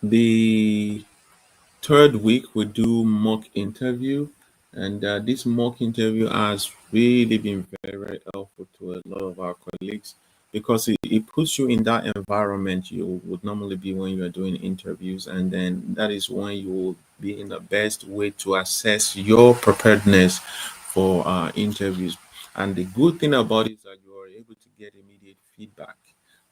The third week we do mock interview, and this mock interview has really been very, very helpful to a lot of our colleagues because it puts you in that environment you would normally be when you are doing interviews, and then that is when you will be in the best way to assess your preparedness for interviews. And the good thing about it is that you are able to get immediate feedback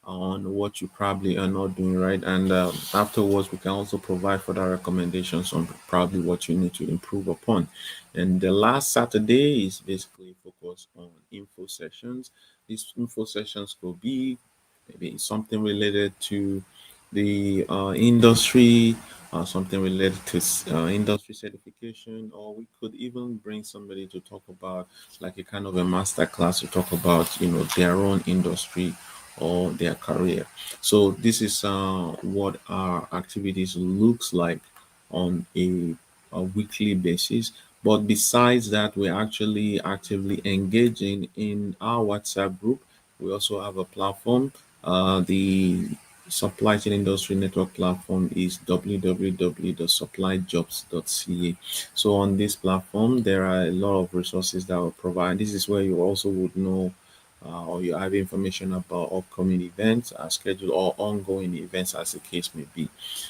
on what you probably are not doing right. And afterwards, we can also provide further recommendations on probably what you need to improve upon. And the last Saturday is basically focused on info sessions. These info sessions could be maybe something related to the industry, something related to industry certification, or we could even bring somebody to talk about like a kind of a master class to talk about their own industry or their career. So this is what our activities looks like on a weekly basis. But besides that, we're actually actively engaging in our WhatsApp group. We also have a platform. The supply chain industry network platform is www.supplyjobs.ca. So on this platform, there are a lot of resources that will provide. This is where you also would know or you have information about upcoming events, scheduled or ongoing events, as the case may be.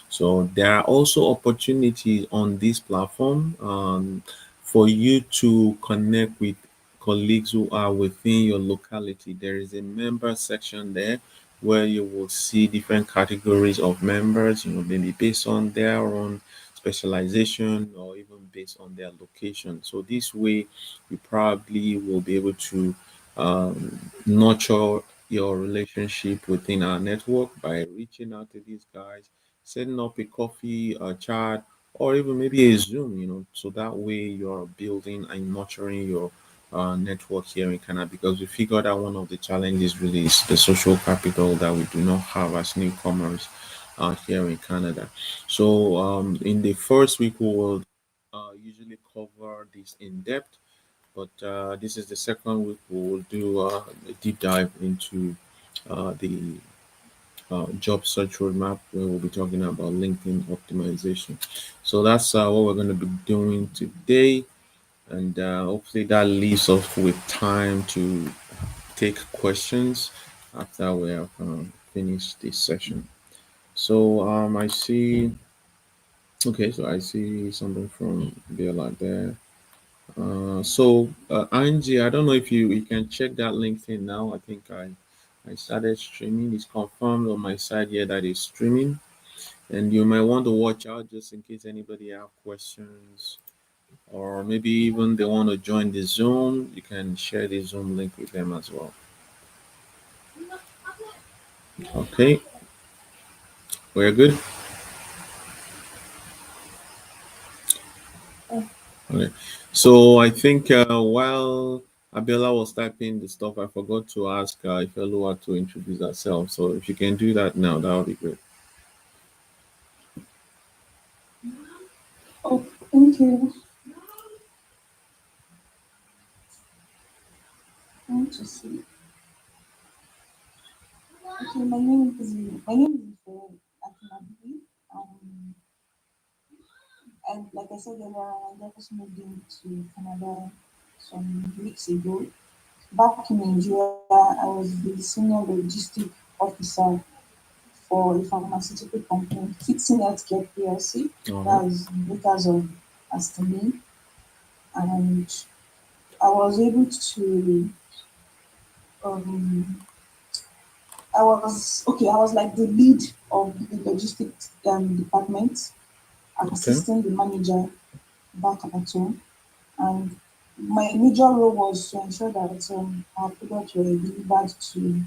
So there are also opportunities on this platform for you to connect with colleagues who are within your locality. There is a member section there where you will see different categories of members, maybe based on their own specialization or even based on their location. So this way, you probably will be able to nurture your relationship within our network by reaching out to these guys, setting up a coffee, a chat, or even maybe a Zoom, so that way you're building and nurturing your network here in Canada because we figured out one of the challenges really is the social capital that we do not have as newcomers here in Canada. So in the first week, we will usually cover this in depth, but this is the second week we will do a deep dive into the job search roadmap where we'll be talking about LinkedIn optimization. So that's what we're going to be doing today. And hopefully that leaves us with time to take questions after we have finished this session. So I see, okay, so I see something from Bella there. Angie, I don't know if you can check that LinkedIn now. I think I started streaming. It's confirmed on my side here that it's streaming, and you might want to watch out just in case anybody have questions, or maybe even they want to join the Zoom. You can share the Zoom link with them as well. Okay, we're good. Okay, so I think while Abiola was typing the stuff, I forgot to ask Ifelua to introduce herself. So if you can do that now, that would be great. Oh, thank you. I want to see. Okay, my name is Akinabi. Um, and like I said earlier, I just moved into Canada some weeks ago. Back in Nigeria, I was the senior logistic officer for a pharmaceutical company, Fixing Healthcare PLC. All That right. was makers of Astamin, and I was able to um, I was okay. I was like the lead of the logistics department, Okay. assisting the manager back at home. And my major role was to ensure that our products were delivered to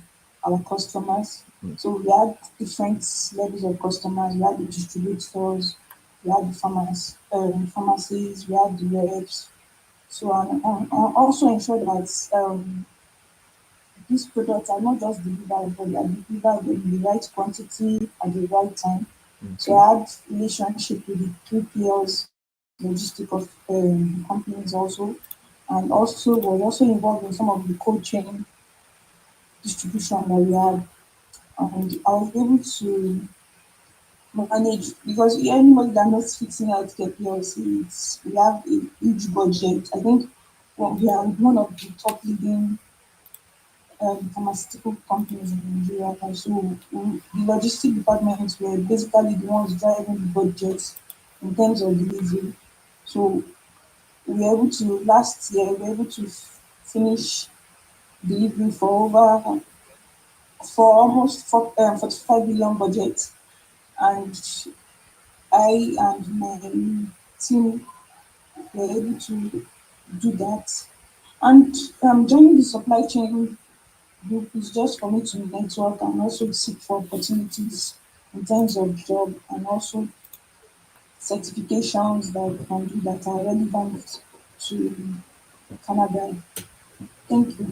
our customers. Mm. So we had different levels of customers. We had the distributors, we had the pharmacies, we had the reps. So and also ensure that these products are not just delivered, but they are delivered in the right quantity at the right time. So Okay. I had relationship with the 3PLs, logistic of companies also, and also was also involved in some of the cold chain distribution that we had. And I was able to manage, because anybody that knows fixing healthcare PLC, we have a huge budget. I think we are one of the top leading pharmaceutical companies in Nigeria. And so the logistic departments were basically the ones driving the budget in terms of delivery. So we were able to, last year, we were able to finish delivery for almost 45 billion budget. And I and my team were able to do that. And joining the supply chain group is just for me to network and also seek for opportunities in terms of job and also certifications that I can do that are relevant to Canada. Thank you.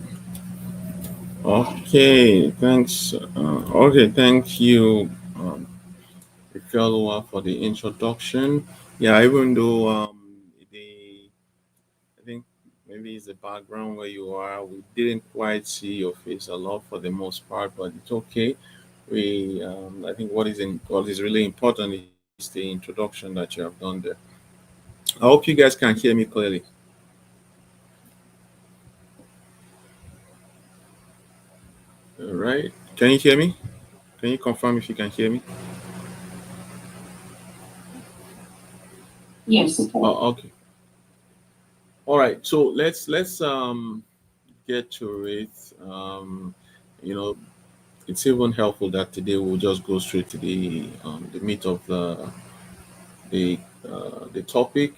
Okay, thanks. Okay, thank you, Ifeoluwa, for the introduction. Yeah, even though the I think maybe it's the background where you are, we didn't quite see your face a lot for the most part, but it's okay. We I think what is really important is the introduction that you have done there. I hope you guys can hear me clearly. All right, can you hear me? Can you confirm if you can hear me? Yes, we can. Oh, okay. All right. So let's get to it. You know, it's even helpful that today we'll just go straight to the meat of the topic,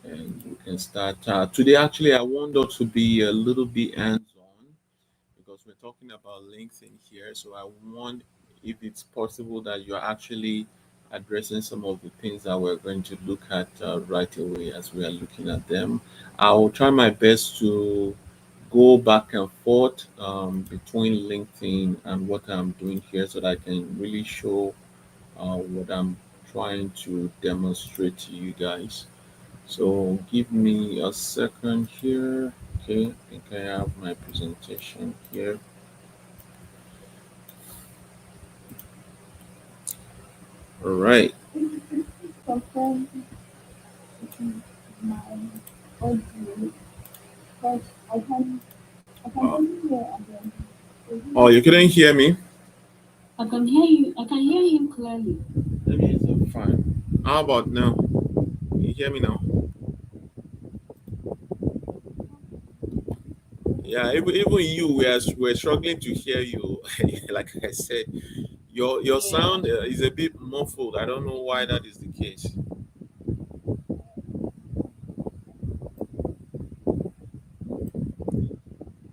and we can start today. Actually, I want us to be a little bit hands-on because we're talking about LinkedIn here. So I want, if it's possible, that you're actually addressing some of the things that we're going to look at right away as we are looking at them. I will try my best to go back and forth between LinkedIn and what I'm doing here so that I can really show what I'm trying to demonstrate to you guys. So give me a second here. Okay, I think I have my presentation here. All right. Confirm my audio, but I can Uh, only hear again. oh, you couldn't hear me? I can hear you. I can hear him clearly. Maybe it's fine. How about now? Can you hear me now? Yeah, even you, we're struggling to hear you. Like I said, your Yeah. sound is a bit muffled. I don't know why that is the case.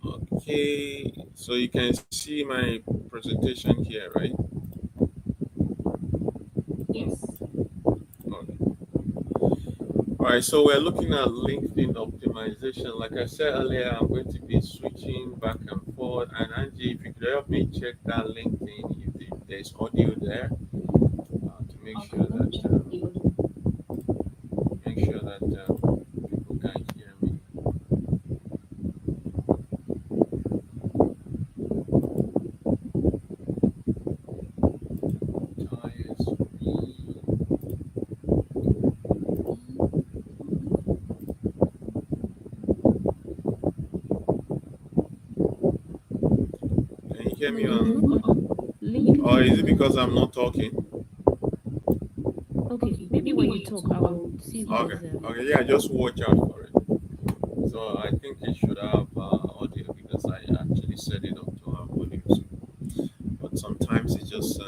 Okay, so you can see my presentation here, right? Yes. Okay. All right, so we're looking at LinkedIn optimization. Like I said earlier, I'm going to be switching back and forth. And Angie, if you could help me check that LinkedIn, if there's audio there, to Okay, let me check the audio. make sure that people can hear me. ISP. Can you hear me No, on? Or is it LinkedIn. because I'm not talking? Okay, maybe when you talk, I will see if Okay, there's okay, yeah, just watch out for it. So I think it should have audio because I actually set it up to have audio. So, but sometimes it just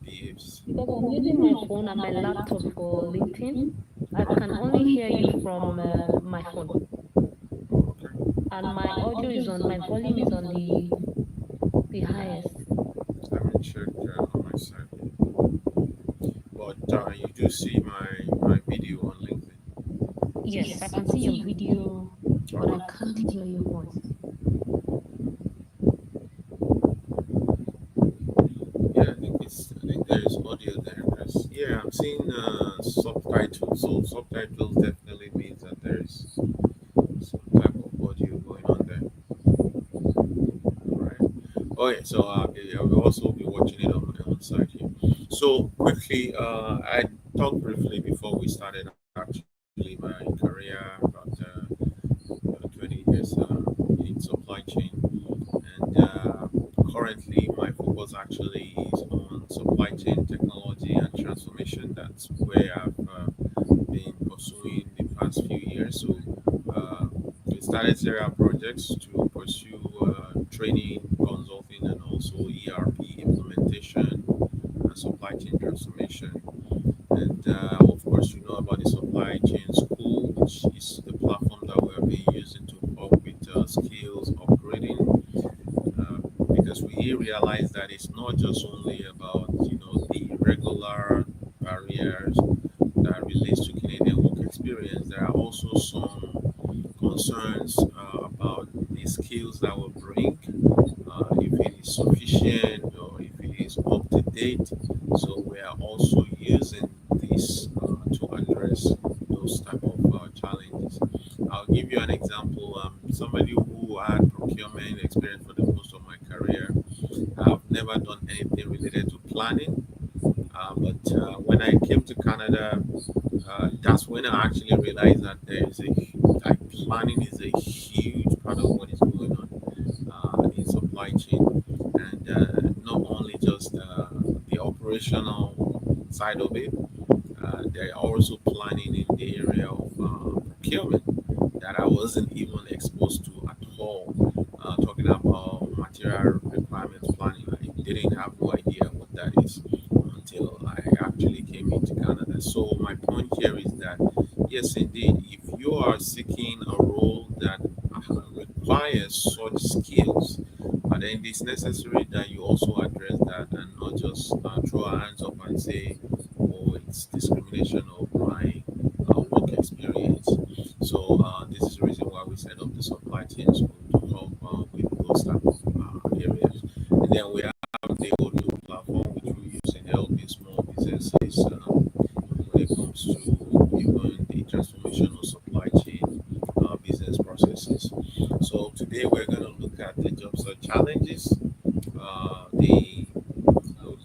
behaves. because I'm using my phone and my laptop for LinkedIn. I can only hear you from my phone, Okay, and my audio is on. My volume is on the highest. let me check on my side. But you do see my video on LinkedIn. Yes, I can see your video, All but I right. can't hear your voice. Yeah, I think there is audio there. 'Cause, yeah, I'm seeing subtitles. So subtitles definitely means that there is some type of audio going on there. All right. Okay, so yeah, we'll also be watching it on my own side here. So quickly, I talked briefly before we started actually my career about 20 years in supply chain, and currently my focus actually is on supply chain technology and transformation. That's where I've been pursuing the past few years. So uh, we started several projects to pursue training, consulting, and also ERP implementation and supply chain transformation. And of course, you know about the supply chain school, which is the platform that we have been using to help with skills upgrading. Because we realize that it's not just only about the regular barriers that relates to Canadian work experience. There are also some concerns about the skills that we bring, if it is sufficient or if it is up to date. So we are also using this to address those type of challenges. I'll give you an example. Somebody who had procurement experience for the most of my career. I've never done anything related to planning, but when I came to Canada, that's when I actually realized that there is like planning is a huge part of what is going on in supply chain, and not only just the operational side of it. They're also planning in the area of procurement that I wasn't even exposed to at all. Talking about material requirements planning, I didn't have no idea what that is until I actually came into Canada. So my point here is that yes, indeed, if you are seeking a role that requires such skills, then it is necessary that you also address that and not just throw our hands up and say, "Oh, it's discrimination of my work experience." So this is the reason why we set up the supply chain school to help with those type of areas. And then we have the audio platform which we use in helping small businesses when it comes to even the transformation of supply chain business processes. So today we're going to look at the job search challenges, the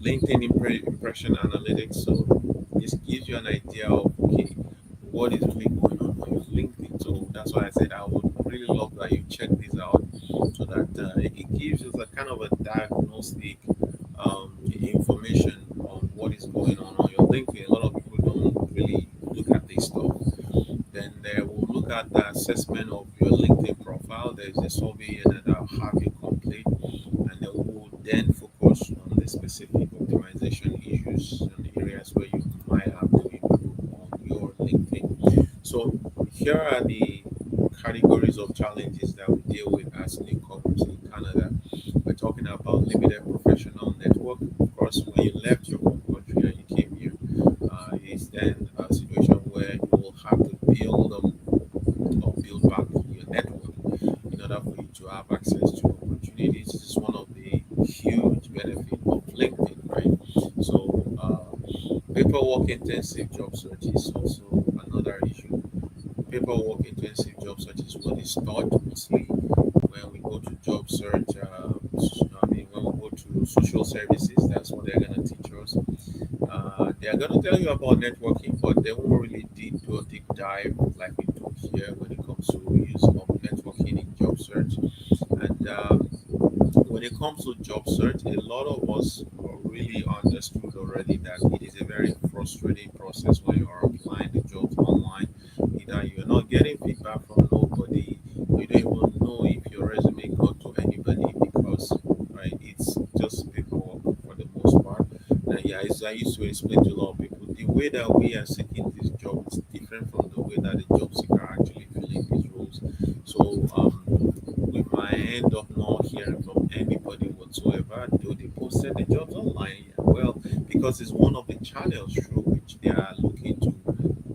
LinkedIn impression analytics. So this gives you an idea of okay, what is really going on your LinkedIn. So that's why I said I would really love that you check this out, so that it gives us a kind of a diagnostic information on what is going on your LinkedIn. A lot of people don't really look at this stuff. Then they will look at the assessment of your LinkedIn profile. There's a survey that I'll have you complete, and they will then focus on the specific optimization issues and the areas where you might have to improve on your LinkedIn. So here are the categories of challenges that we deal with as newcomers in Canada. We're talking about limited professional network. Of course, when you left your home country and you came here, it's then a situation where you will have to build up or build back your network in order for you to have access to opportunities. This is one of the huge benefit of LinkedIn, right? So, paperwork intensive job search is also another issue. Paperwork intensive job search is what is taught mostly when we go to job search. I mean, when we go to social services, that's what they're going to teach us. They are going to tell you about networking, but they won't really do a deep dive like we do here when it comes to use of networking in job search. And when it comes to job search, a lot of us really understood already that it is a very frustrating process when you are applying the jobs online. Either you're not getting feedback from nobody, you don't even know if your resume got to anybody because right, it's just paperwork for the most part. Now, yeah, as I used to explain to a lot of people, the way that we are seeking this job is different from the way that the job seeker are actually filling these roles. So we might end up not hearing from anybody whatsoever, though they posted the jobs online. Yeah, well, because it's one of the channels through which they are looking to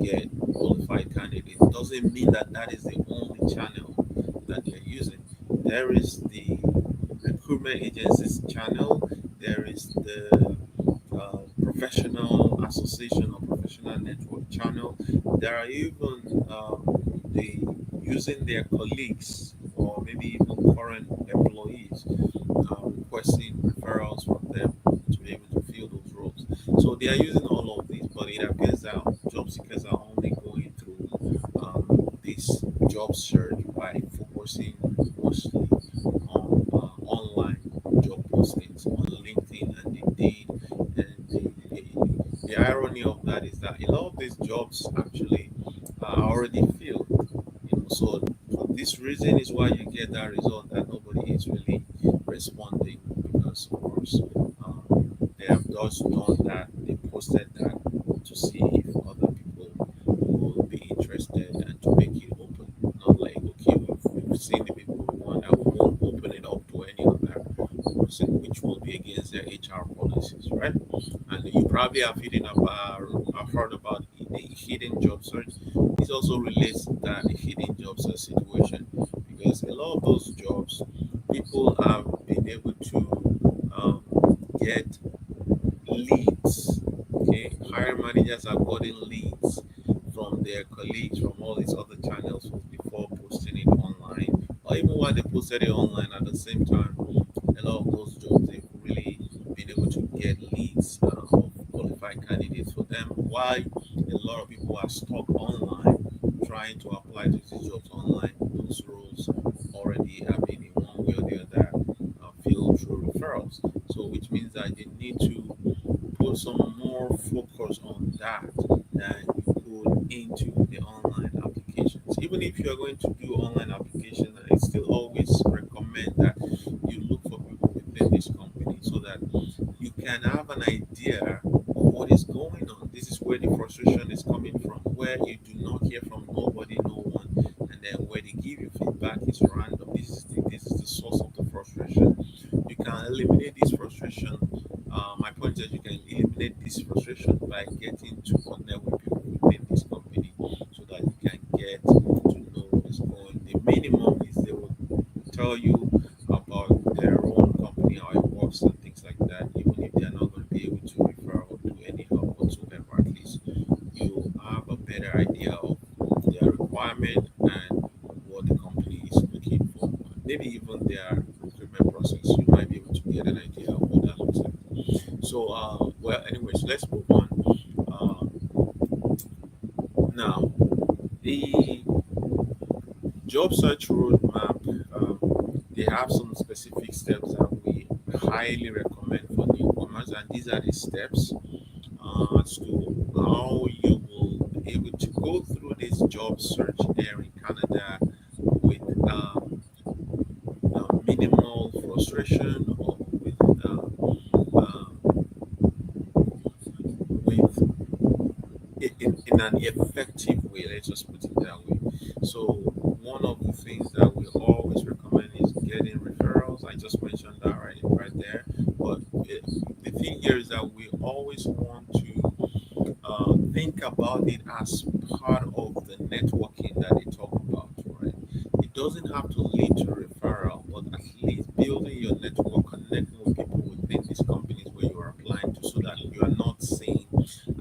get qualified candidates. Doesn't mean that that is the only channel that they're using. There is the recruitment agencies channel. There is the professional association or professional network channel. There are even the using their colleagues or maybe even current employees requesting referrals from them to be able to fill those roles. So they are using all of these, but it appears that job seekers are only going through this job search by focusing mostly on online job postings on LinkedIn and Indeed. And the irony of that is that a lot of these jobs actually are already filled. So for this reason is why you get that result that nobody is really responding because of course they have just done that. They posted that to see if other people will be interested and to make it open. Not like okay, we've seen the people we want and we won't open it up to any other person, which will be against their HR policies, right? And you probably have have heard about the hidden job search. This also relates to that the hidden job search situation because a lot of those jobs, people have been able to get leads. Okay, hiring managers are getting leads from their colleagues from all these other channels before posting it online, or even while they posted it online at the same time. A lot of those jobs they've really been able to get leads of qualified candidates for them. Why a lot of people are stuck online trying to apply to these jobs online. Those roles already have been in one way or the other filled through referrals. So which means that they need to put some more focus on that than you put into the online applications. Even if you are going to do online application, I still always recommend that you look for people within this company so that you can have an idea of what is going on. This is where the frustration is coming from, where you do not hear from nobody, no one, and then where they give you feedback is random. This is the source of the frustration. You can eliminate this frustration. My point is, you can eliminate this frustration by getting to connect with people within this company so that you can get to know what is going. The minimum is they will tell you about their own company, how it works, and things like that. Even if they are not going to be able to refer or do any help whatsoever, at least you have a better idea of their requirement and what the company is looking for. Maybe even their recruitment process, you might be able to get an idea of what that looks like. So, well, anyways, let's move on. Now, the job search roadmap, they have some specific steps that we highly recommend for newcomers, and these are the steps as to how you will be able to go through this job search there in Canada with minimal frustration or with in an effective way. Let's just put it that way. So one of the things that we always recommend is getting referrals. I just mentioned that right there. But the thing here is that we always want to think about it as part of the networking that they talk about, right? It doesn't have to lead to referral, but at least building your network, connecting with people within these companies where you are applying to, so that you are not seen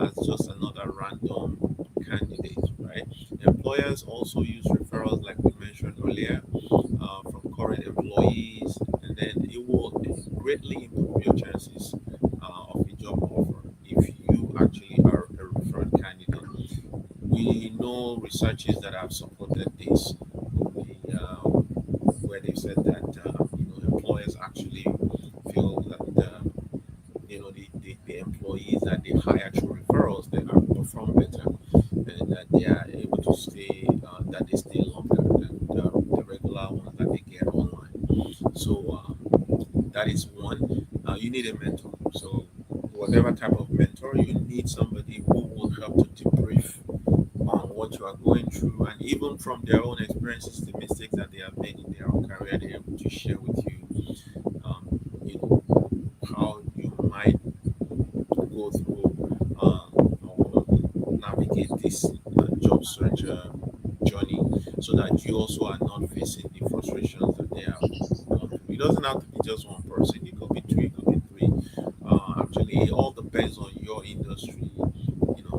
as just another random candidate, right? Employers also use referrals, like we mentioned earlier, from current employees, and then it will greatly improve your chances of a job offer if you actually are a referred candidate. We know researches that have supported this, where they've said that employers actually feel that the employees that they hire through referrals, they are perform better and that they are able to stay that they stay longer than the regular ones that they get online. So that is one. You need a mentor. So whatever type of mentor, you need somebody who will help to debrief on what you are going through, and even from their own experiences, the mistakes that they have made in their own career, they're able to share with you, you know, how you might go through or navigate this job search journey, so that you also are not facing the frustrations that they have gone through. It doesn't have to be just one person, it could be two, it could be three. Actually, it all depends on your industry,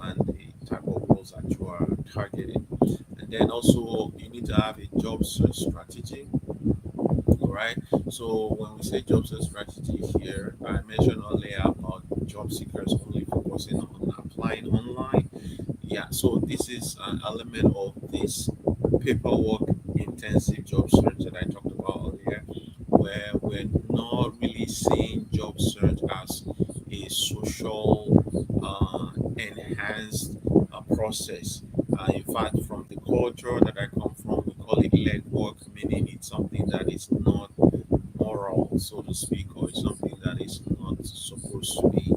and the type of roles that you are targeting. And then also, you need to have a job search strategy. All right. So when we say job search strategy here, I mentioned earlier about job seekers only focusing on applying online. Yeah, so this is an element of this paperwork intensive job search that I talked about earlier, where we're not really seeing job search as a social enhanced process. In fact, from the culture that I come from, we call it leg work, meaning it's something that is not moral, so to speak, or it's something that is not supposed to be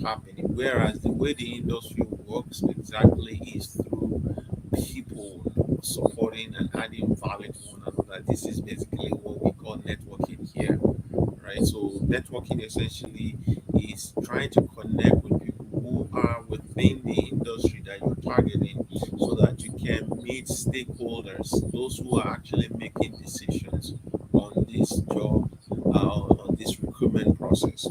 happening. Whereas the way the industry works exactly is through people supporting and adding value to one another. This is basically what we call networking here, right? So networking essentially is trying to connect with people who are within the industry that you're targeting so that you can meet stakeholders, those who are actually making decisions on this job, on this recruitment process.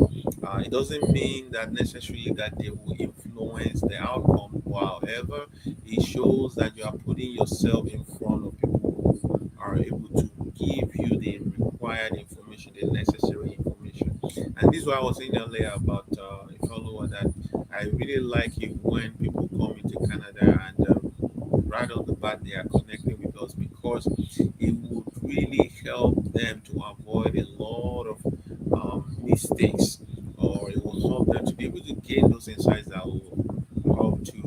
It doesn't mean that necessarily that they will influence the outcome. However, it shows that you are putting yourself in front of people who are able to give you the required information, the necessary information. And this is what I was saying earlier about a follower that I really like it when people come into Canada and right off the bat they are connecting with us because it would really help them to avoid a lot of mistakes, or it will help them to be able to gain those insights that will help to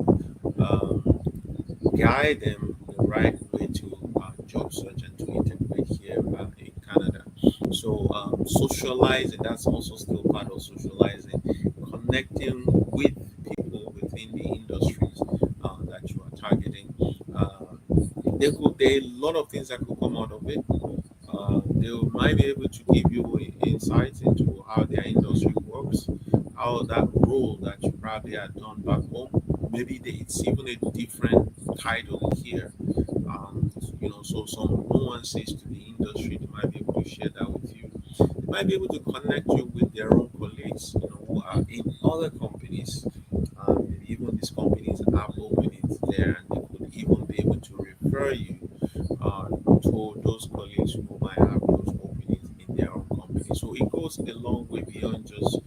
guide them the right way to job search and to integrate here in Canada. So socializing, that's also still part of socializing, connecting with people within the industries that you are targeting. There are a lot of things that could come out of it. They might be able to give you insights into how their industry works, how that role that you probably had done back home. Maybe it's even a different title here. So some nuances to the industry, they might be able to share that with you. They might be able to connect you with their own colleagues, who are in other companies. Maybe even these companies have openings there, and they could even be able to refer you to those colleagues who might have those openings in their own company. So it goes a long way beyond just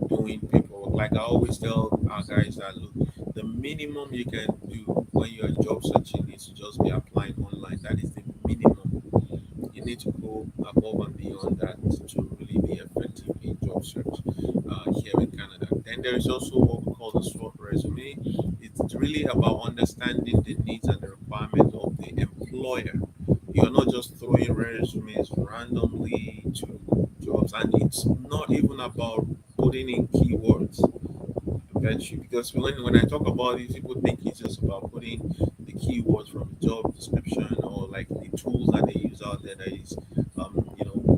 doing paperwork. Like I always tell our guys that look, the minimum you can do when you're job searching is to just be applying online. That is the minimum. You need to go above and beyond that to really be effective in job search here in Canada. Then there is also what we call the SWOT resume. It's really about understanding the needs and the requirements of the employer. You're not just throwing resumes randomly to jobs, and it's not even about putting in keywords. Bet you, because when I talk about it, people think it's just about putting the keywords from the job description or like the tools that they use out there. That is,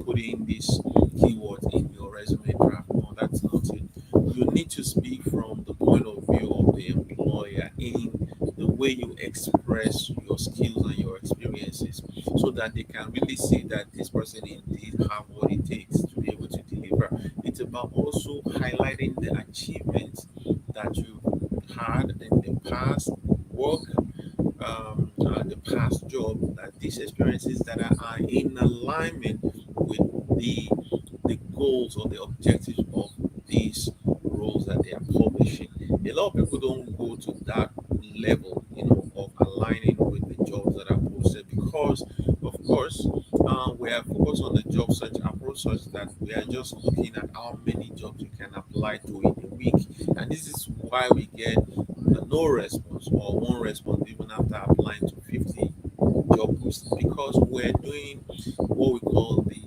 putting these keywords in your resume draft. No, that's not it. You need to speak from the point of view of the employer in the way you express your skills and your experiences, so that they can really see that this person indeed have what it takes to be able to deliver. It's about also highlighting the achievements that you had in the past work, the past job, that these experiences that are in alignment with the goals or the objectives of these roles that they are publishing. A lot of people don't go to that level, of aligning with the jobs that are posted because, of course, we are focused on the job search approach such that we are just looking at how many jobs you can apply to in a week, and this is why we get no response or one response even after applying to 50 job posts, because we're doing what we call the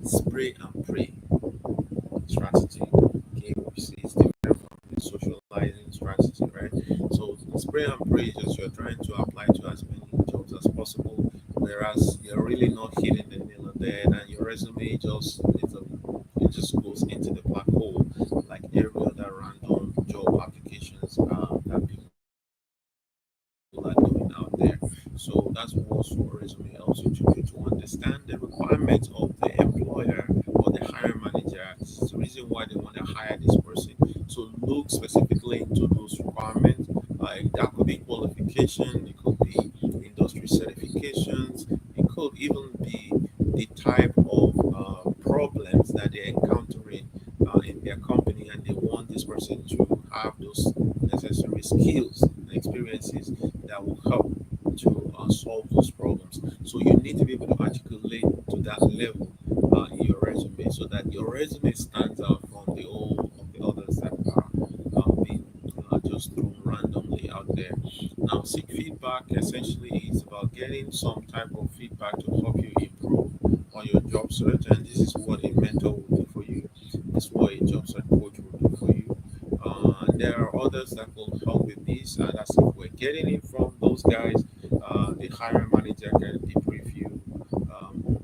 spray and pray strategy. Okay, obviously it's different from the socializing strategy, right? So spray and pray is just you're trying to apply to as many jobs as possible, whereas you're really not hitting the nail on the head, and your resume it just goes into the black hole like every other random job applications that people are doing out there. So that's what also a resume helps you to do, to understand the requirements of the employer or the hiring manager. This is the reason why they want to hire this person. So look specifically into those requirements. That could be qualification, it could be industry certifications, it could even be the type of problems that they're encountering in their company skills and experiences that will help to solve those problems. So you need to be able to articulate to that level in your resume so that your resume stands out from the all of the others that are being just thrown randomly out there. Now, seek feedback essentially is about getting some type of feedback to help you improve on your job search, and this is what a mentor will do for you. This is what a job search coach will do for you. There are others that will help with this, and that's if we're getting it from those guys. The hiring manager can debrief you,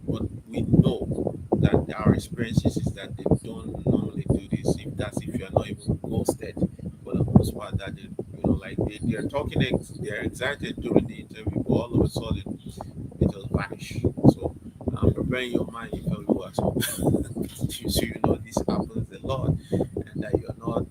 but we know that our experiences is that they don't normally do this. If that's if you're not even ghosted, for the most part, that like they're talking, they're excited during the interview, but all of a sudden they just vanish. So preparing your mind, you feel you are so so you know this happens a lot, and that you're not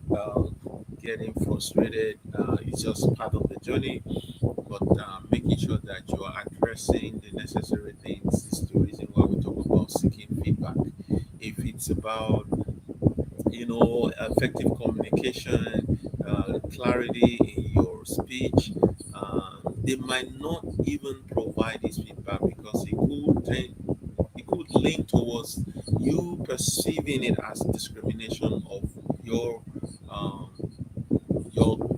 getting frustrated. It's just part of the journey, but making sure that you are addressing the necessary things is the reason why we talk about seeking feedback. If it's about effective communication, clarity in your speech, they might not even provide this feedback because it could lean towards you perceiving it as discrimination of your um,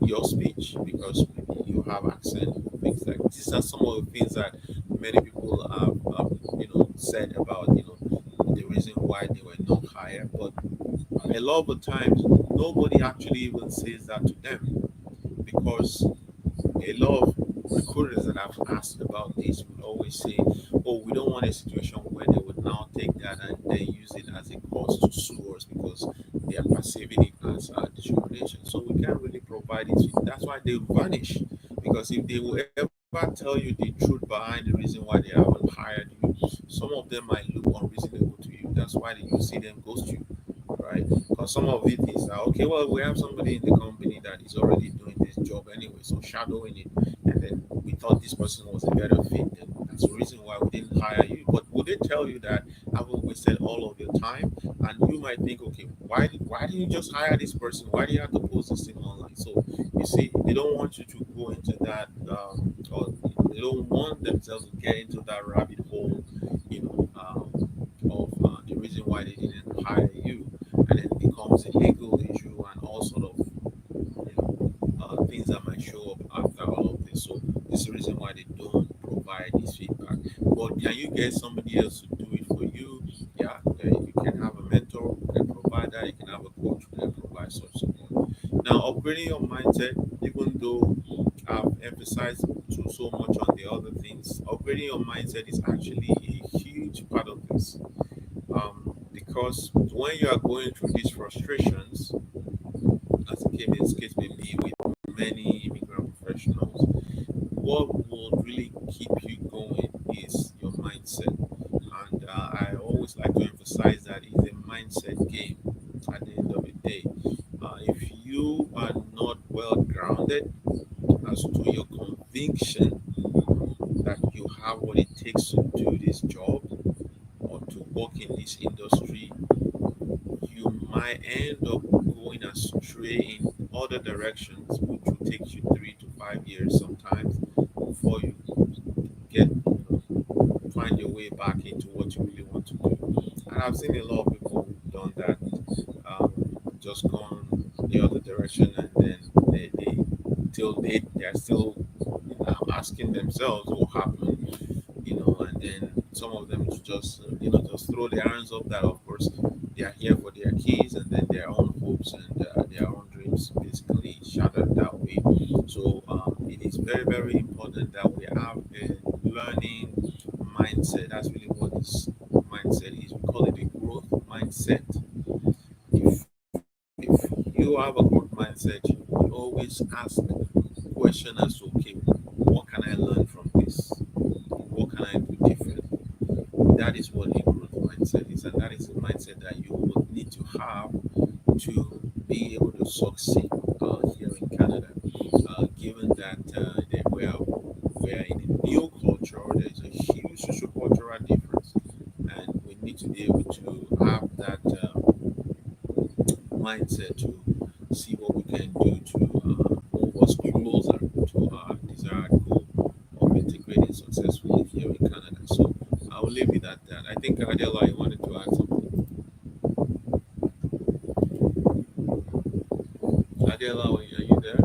your speech because maybe you have accent, things like these are some of the things that many people have said about the reason why they were not hired. But a lot of the times nobody actually even says that to them because a lot of recruiters that I've asked about this would always say, "Oh, we don't want a situation where they would now take that and then use it as a cause to sue us because they are perceiving it as discrimination." So we can't really provide it. That's why they vanish because if they will ever tell you the truth behind the reason why they haven't hired you, some of them might look unreasonable to you. That's why you see them ghost you, right? Because some of it is that okay, well, we have somebody in the company that is already doing this job anyway, so shadowing it, and then we thought this person was a better fit, and that's the reason why we didn't hire you. But would they tell you that haven't wasted all of your time? And you might think, okay, why didn't you just hire this person? Why do you have to post this thing online? So you see, they don't want you to go into that, or they don't want themselves to get into that rabbit hole, of the reason why they didn't hire you, and it becomes a legal issue and all sort of things that might show up after all of this. So this is the reason why they don't provide this feedback. But can you get somebody else to do it for you? Yeah, you can have a mentor who can provide that. You can have a coach who can provide such support. Now, upgrading your mindset, even though I've emphasized so much on the other things, upgrading your mindset is actually a huge part of this. Because when you are going through these frustrations, as the case may be with many immigrant professionals, what will really keep you going is your mindset. And I always like to emphasize that it's a mindset game at the end of the day. If you are not well grounded as to your conviction that you have what it takes to do this job or to work in this industry, you might end up going astray in other directions, which will take you 3 to 5 years sometimes before you get find your way back into what you really want to do. And I've seen a lot of people who've done that, just gone the other direction, and then they till they're still asking themselves what happened, and then some of them just just throw their hands up that of course they are here for their kids, and then their own hopes and their own dreams basically shattered that way. So it is very very important that we have a learning mindset. That's really what this mindset is. We call it a growth mindset. If you have a growth mindset, you will always ask question as to okay, what can I learn from this? What can I do differently? That is what a growth mindset is, and that is the mindset that you will need to have to be able to succeed here in Canada. Given that we are in a new culture, there is a huge social cultural difference, and we need to be able to have that mindset to see what we can do to move us closer it successfully here in Canada. So I will leave it at that. I think Adela, you wanted to add something. Adela, are you there?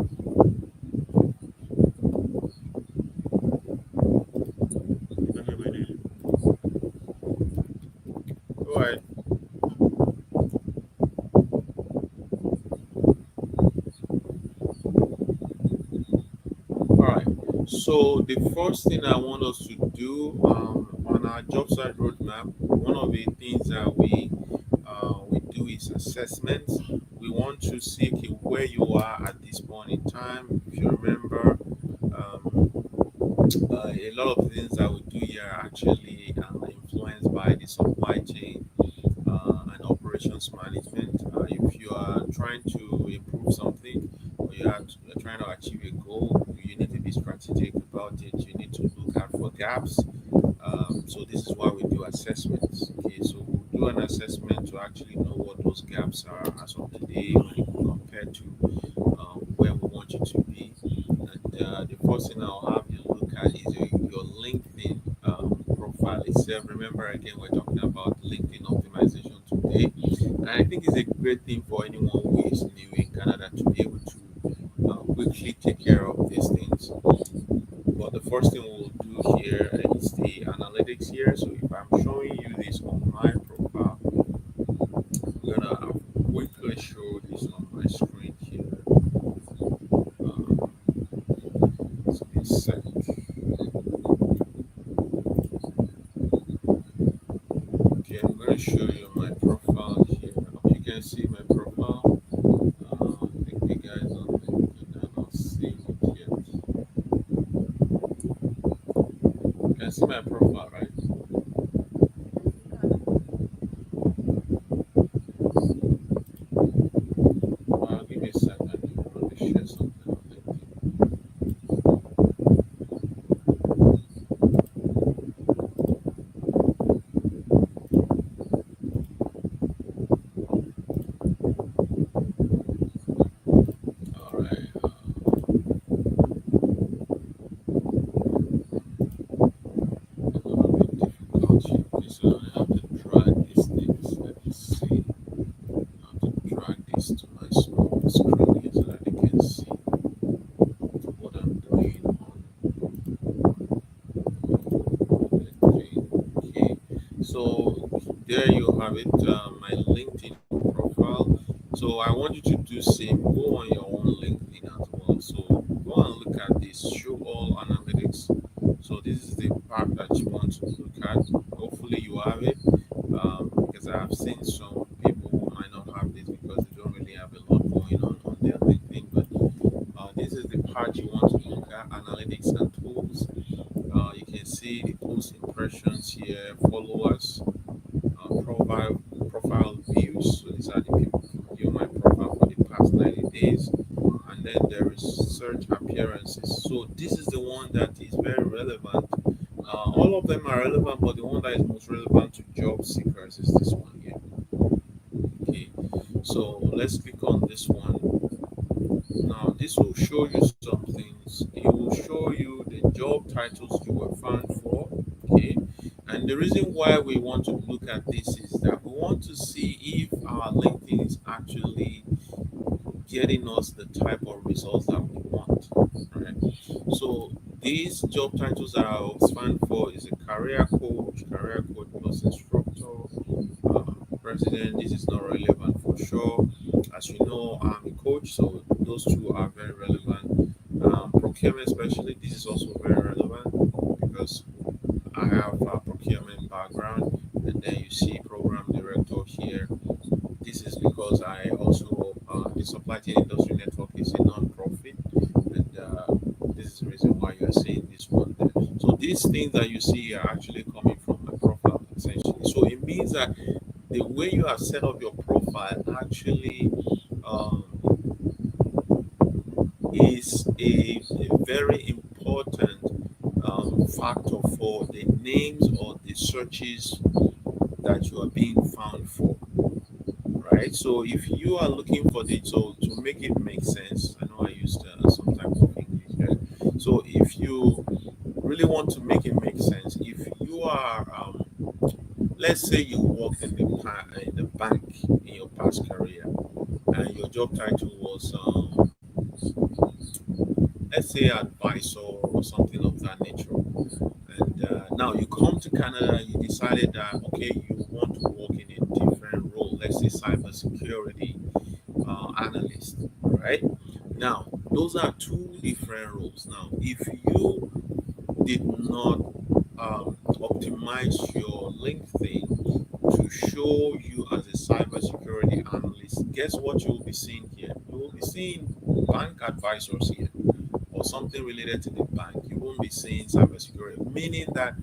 All right. All right. So the first thing I want us to do on our job site roadmap, one of the things that we do is assessment. We want to see, okay, where you are at this point in time. If you remember, um, a lot of things that we do here are actually influenced by the supply chain and operations management. If you are trying to improve something or you're trying to achieve a goal, you need to be strategic about it. You need to look out for gaps. So this is why we do assessments. Okay, so we'll do an assessment to actually know what those gaps are as of the day when compared to where we want you to be. And the first thing I'll have you look at is your LinkedIn profile itself. Remember, again, we're talking about LinkedIn optimization today. And I think it's a great thing for anyone who is new in Canada to be able to quickly take care of these things. But the first thing we'll do here is the analytics here. So if I'm showing you this on my profile, I'm gonna quickly show this on my screen here. Just give me a second. Okay, I'm gonna show you my profile here. I hope you can see my profile. I think you guys on LinkedIn are not seeing it yet. You can see my profile, right? Give me a second. I want to share something on LinkedIn. All right. A little bit difficult here. Please, I have to drag these things. Let me see. I have to drag this to my small screen here so that they can see what I'm doing on LinkedIn. Okay. So there you have it, my LinkedIn profile. So I want you to do same. Go on your own LinkedIn as well. So go and look at this. Show all analytics. So this is the part that you want to look at. Hopefully you have it, because I have seen some people who might not have this because they don't really have a lot going on their LinkedIn. But this is the part you want to look at: analytics and tools. You can see the post impressions here, followers, profile views. So these are the people who view my profile for the past 90 days. And then there is search appearances. So this is the one that is very relevant. All of them are relevant, but the one that is most relevant to job seekers is this one here. Okay, so let's click on this one. Now this will show you some things. It will show you the job titles you were found for. Okay, and the reason why we want to look at this is that we want to see if our LinkedIn is actually getting us the type of results that we want. Right. So these job titles that I was found for is a career coach plus instructor, president. This is not relevant for sure. As you know, I'm a coach, so those two are very relevant. Procurement specialist, this is also very relevant because I have a procurement background, and then you see program director here. This is because I also the supply chain industry network is a non-profit, and this is the reason why you are seeing this one there. So these things that you see are actually coming from my profile essentially. So it means that the way you have set up your profile actually um, is a very important factor for the names or the searches that you are being found for, right? So if you are looking for the so to make it make sense, I know I used some type of English here. So if you really really want to make it make sense. If you are, let's say you worked in in the bank in your past career, and your job title was, let's say, advisor or something of that nature. And now you come to Canada, you decided that okay, you want to work in a different role, let's say cybersecurity analyst, right? Now, those are two different roles. Now, if you did not optimize your LinkedIn to show you as a cybersecurity analyst, guess what you will be seeing here? You will be seeing bank advisors here or something related to the bank. You won't be seeing cybersecurity, meaning that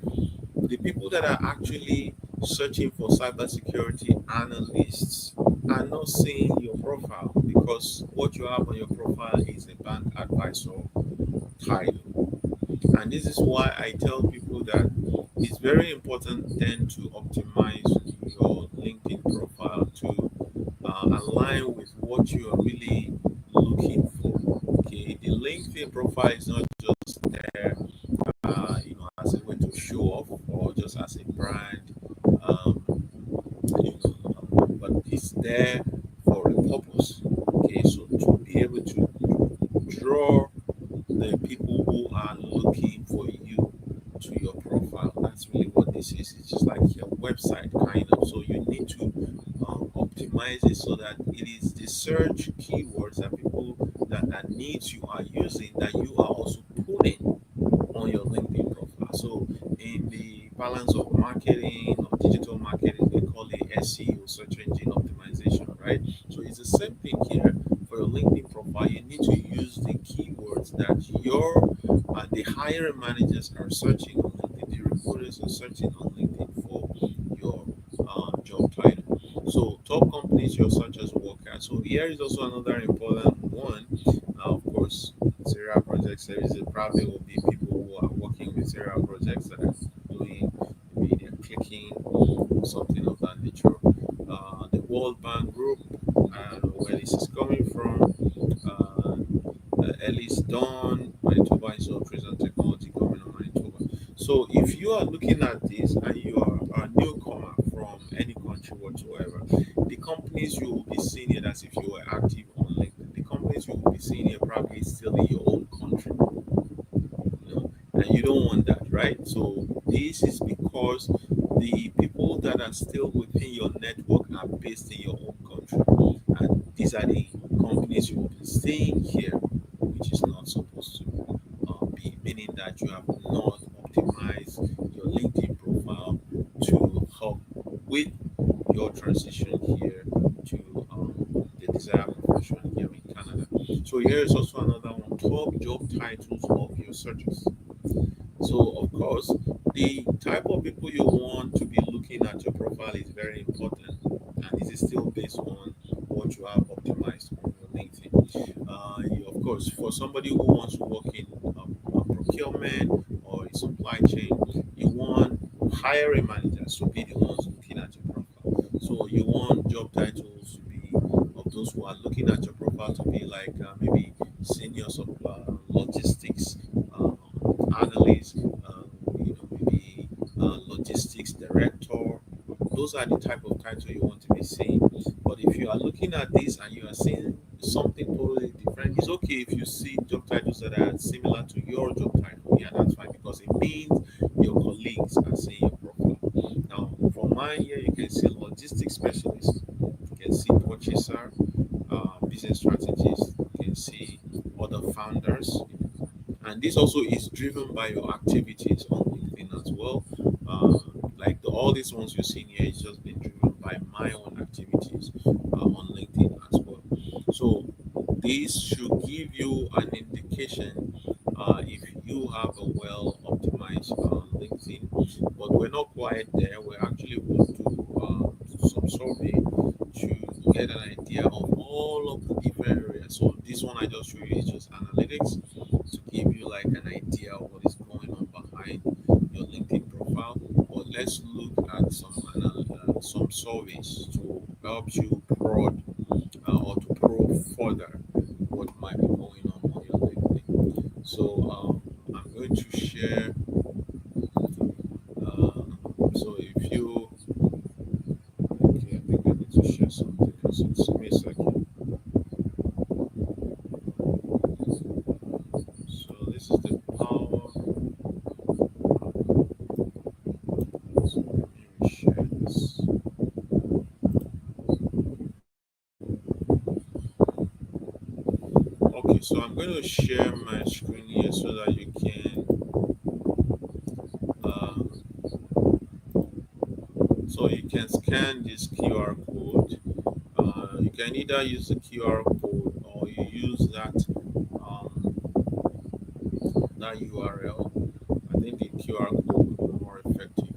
the people that are actually searching for cybersecurity analysts are not seeing your profile because what you have on your profile is a bank advisor title. And this is why I tell people that it's very important then to optimize your LinkedIn profile to align with what you are really looking for. Okay, the LinkedIn profile is not just there, as a way to show off or just as a brand, but it's there for a purpose. Okay, so to be able to draw the people who are looking for you to your profile. That's really what this is. It's just like your website, kind of. So you need to optimize it so that it is the search keywords that people that needs you are using that you are also putting on your LinkedIn profile. So in the balance of marketing or digital marketing, they call it SEO, search engine optimization, right? So it's the same thing here for your LinkedIn profile. You need to use the keywords that your the hiring managers are searching on LinkedIn, the recruiters are searching on LinkedIn for your job title. So top companies your searchers work at. So here is also another important one. Of course, serial project services probably will be people who are working with serial projects that are doing maybe they're clicking or something of that nature. The World Bank Group, I don't know where this is coming from. Ellis Dawn, Manitoba Institute of Trade and Technology coming on Manitoba. So if you are looking at this and you are a newcomer from any country whatsoever, the companies you will be seeing it as if you were active on LinkedIn. The companies you will be seeing here probably still in your own country, and you don't want that, right? So this is because the people that are still within your network are based in your own country, and these are the companies you will be seeing here, which is not supposed to be, meaning that you have not optimized your LinkedIn profile to help with your transition here to the desired profession here in Canada. So here is also another one: top job titles of your searches. So, of course, the type of people you want to be looking at your profile is very important, and this is still based on what you have optimized on your LinkedIn. Of course, for somebody who wants to work in procurement or in supply chain, you want hiring managers to be the ones looking at your profile. So, you want job titles to be of those who are looking at your profile to be like maybe senior logistics analyst, maybe logistics director. Those are the type of title you want to be seeing. But if you are looking at this and you are seeing something totally different, it's okay if you see job titles that are similar to your job title. Yeah, that's fine because it means your colleagues are seeing your profile. Now, for mine here, you can see logistics specialist, you can see purchaser, business strategist, you can see other founders, and this also is driven by your activities on LinkedIn as well. Like all these ones you're seeing here is just been driven by my own activities on LinkedIn as well. So this should give you an indication if you have a well optimized LinkedIn. But we're not quite there. We actually will do some survey to get an idea of all of the different areas. So this one I just showed you is just analytics to give you like an idea of what is going on behind your LinkedIn profile. But let's look at some surveys to help you prod or to probe further what might be going on your LinkedIn. So I'm going to share So I'm going to share my screen here so that you can uh, scan this QR code. You can either use the QR code or you use that URL. I think the QR code would be more effective.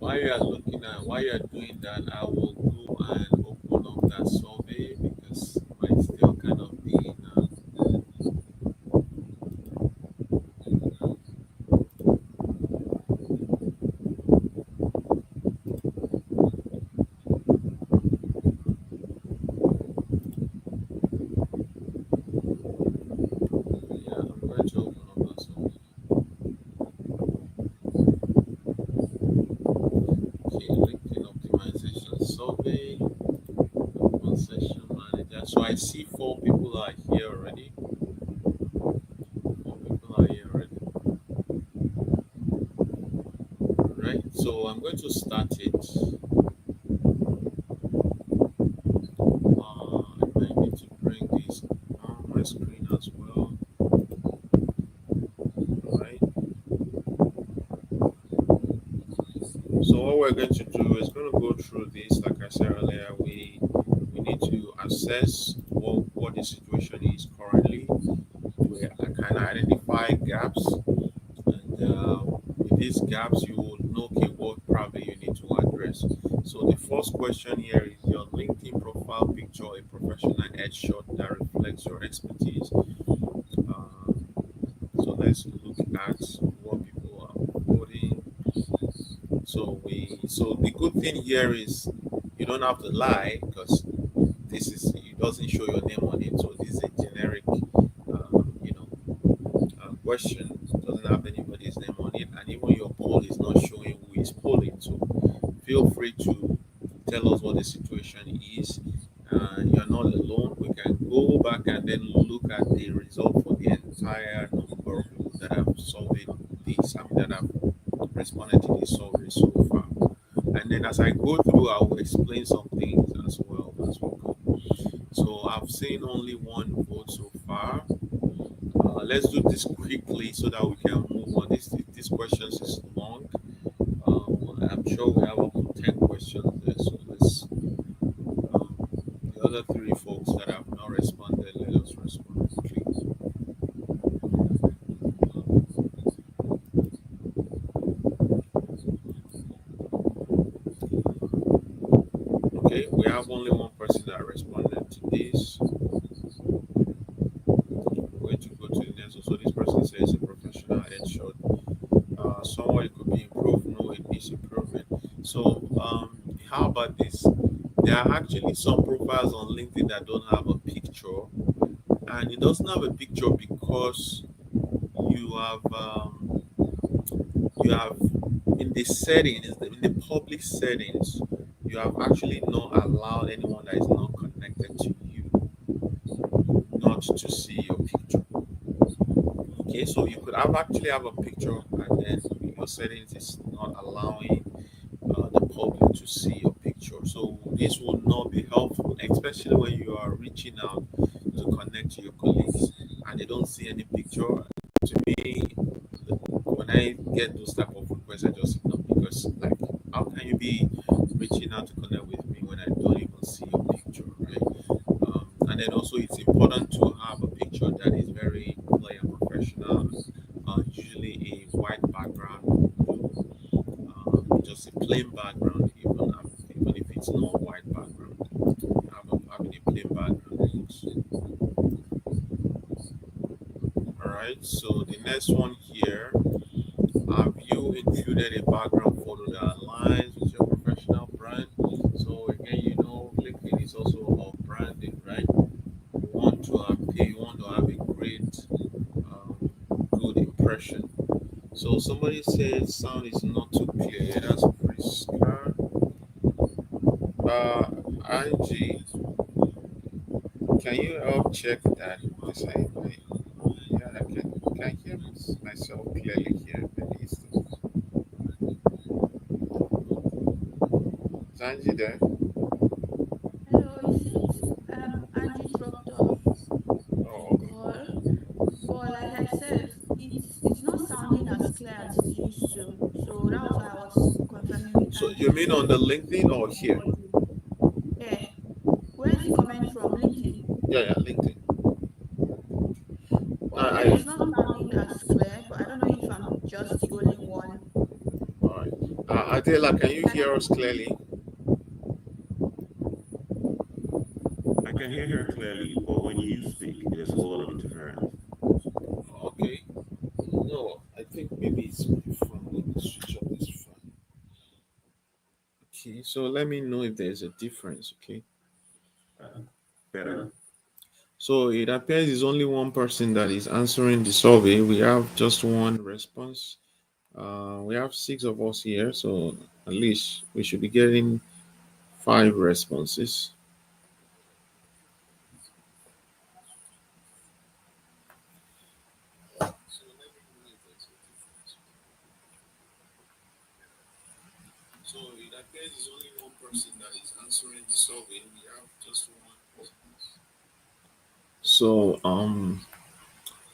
While you are doing that, I will go and open up that survey because it might still kind of be in yeah, I'm going to open up that survey. Okay, LinkedIn optimization survey, open session manager. So I see four people are here already. Four people are here already. Right. So I'm going to start it. I might need to bring this on my screen as well. Right. So what we're going to do is going to go through this. Like I said earlier, we need to assess what the situation is currently. We can identify gaps, and with these gaps, you will know okay what probably you need to address. So the first question here is your LinkedIn profile picture a professional headshot that reflects your expertise. So let's look at what people are voting. So the good thing here is you don't have to lie because this is it doesn't show your name on it. So this is a generic, question. It doesn't have anybody's name on it, and even your poll is not showing who is polling. So feel free to tell us what the situation is. You're not alone. We can go back and then look at the result for the entire number of people that have surveyed this. I mean, that have responded to this survey so far. And then as I go through, I will explain some things as well as we go. So I've seen only one vote so far. Let's do this quickly so that we can move on. This questions is long. I'm sure we have up to 10 questions there. So let's the other three folks that have not responded, let us respond quickly. Okay, we have only one person that responded to this. We're going to go to the next one. So this person says a professional headshot. Somewhere it could be improved. No, it needs improvement. So, how about this? There are actually some profiles on LinkedIn that don't have a picture, and it doesn't have a picture because you have um, you have in the settings, in the public settings, you have actually not allowed anyone that is not connected to you not to see your picture. Okay, so you could have actually have a picture, and then your settings is not allowing the public to see your picture. So this will not be helpful, especially when you are reaching out to connect to your colleagues and they don't see any picture. To me, when I get those type of requests, I just ignore because like, how can you be reaching out to connect with me when I don't even see your picture, right? And then also it's important to have a picture that is very clear and professional. Usually a white background, just a plain background, even if it's not white background. Having a plain background looks. All right. So the next one here. Have you included a background photo that aligns with your professional brand? So again, LinkedIn is also about branding, right? You want to have a great, good impression. So somebody said sound is not too clear. That's Priska. Uh, Angie, can you help check that? Because yeah, I can hear myself clearly here. Maybe it's is Angie there? Hello, is it? So you mean on the LinkedIn or here? Yeah. Where is the comment from? LinkedIn. Yeah, LinkedIn. Okay, I it's not sounding as clear, but I don't know if I'm just the only one. All right. Adela, can you Can hear us clearly? I can hear her clearly, but when you speak, there's a lot of interference. Okay. No, I think maybe it's my phone. Let me switch up this phone. Okay, so let me know if there's a difference. Okay. Uh, Better. So it appears it's only one person that is answering the survey. We have just one response. We have six of us here, so at least we should be getting five responses. So let me know if there's a difference. So it appears it's only one person that is answering the survey. We have just one response. So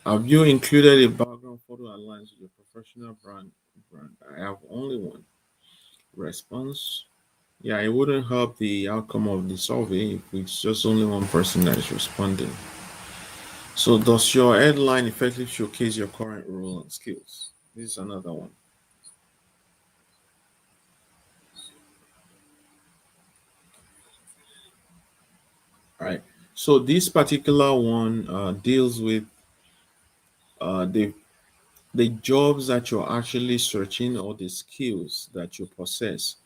have you included a background photo aligns with your professional brand? I have only one response. Yeah, it wouldn't help the outcome of the survey if it's just only one person that is responding. So does your headline effectively showcase your current role and skills? This is another one. All right. So this particular one deals with the jobs that you're actually searching or the skills that you possess.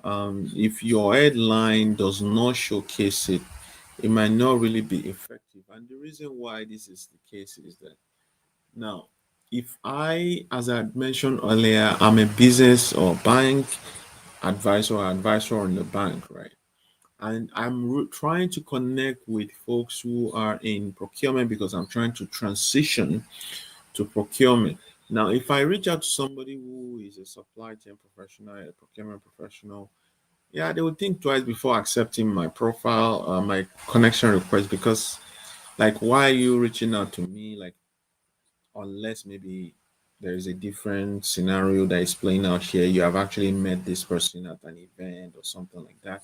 If your headline does not showcase it, it might not really be effective. And the reason why this is the case is that now, if I, as I had mentioned earlier, I'm a business or bank advisor or advisor on the bank, right? And I'm trying to connect with folks who are in procurement because I'm trying to transition to procurement. Now, if I reach out to somebody who is a supply chain professional, a procurement professional, yeah, they would think twice before accepting my profile, my connection request, because, like, why are you reaching out to me? Like, unless maybe there is a different scenario that is playing out here. You have actually met this person at an event or something like that.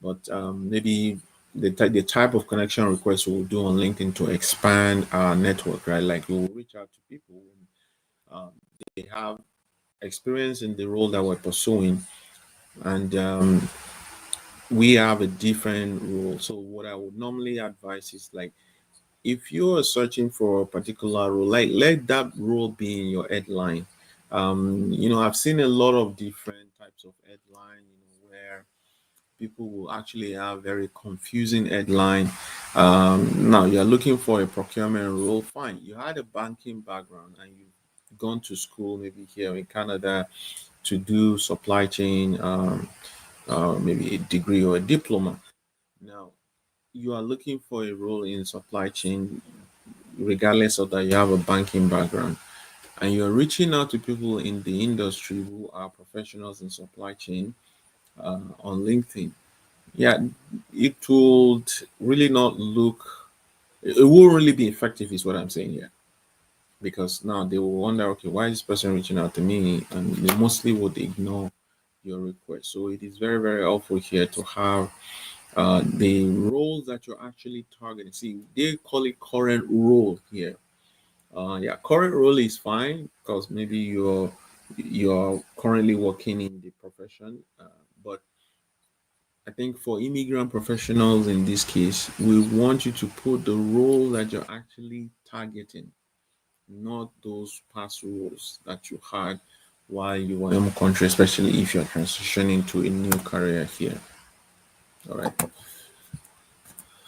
But maybe the type of connection request we'll do on LinkedIn to expand our network, right? Like we'll reach out to people um, they have experience in the role that we're pursuing, and we have a different role. So what I would normally advise is like if you are searching for a particular role, like let that role be in your headline. I've seen a lot of different types of headline, where people will actually have very confusing headline. Now you're looking for a procurement role, fine. You had a banking background and you've gone to school, maybe here in Canada, to do supply chain, maybe a degree or a diploma. Now you are looking for a role in supply chain regardless of that you have a banking background, and you're reaching out to people in the industry who are professionals in supply chain on LinkedIn. Yeah, it would really not look, it won't really be effective, is what I'm saying here. Because now they will wonder, okay, why is this person reaching out to me? And they mostly would ignore your request. So it is very, very helpful here to have the roles that you're actually targeting. See, they call it current role here. Yeah, current role is fine because maybe you're currently working in the profession, but I think for immigrant professionals in this case, we want you to put the role that you're actually targeting, not those past roles that you had while you were in the country, especially if you're transitioning to a new career here. All right.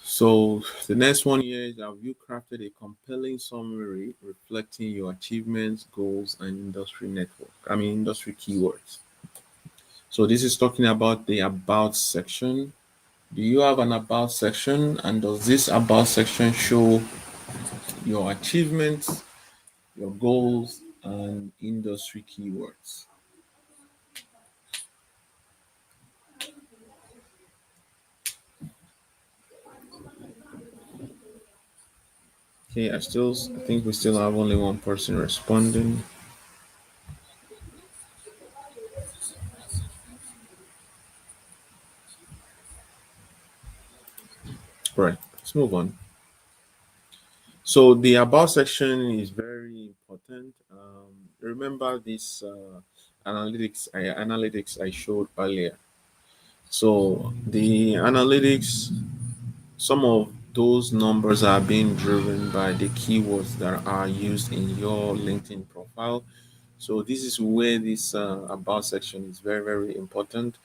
So the next one here is, have you crafted a compelling summary reflecting your achievements, goals, and industry keywords? So this is talking about the about section. Do you have an about section? And does this about section show your achievements, your goals, and industry keywords? Okay, I think we still have only one person responding. Right. Let's move on. So the about section is very important. Remember this analytics I showed earlier. So the analytics, some of those numbers are being driven by the keywords that are used in your LinkedIn profile. So this is where this about section is very, very important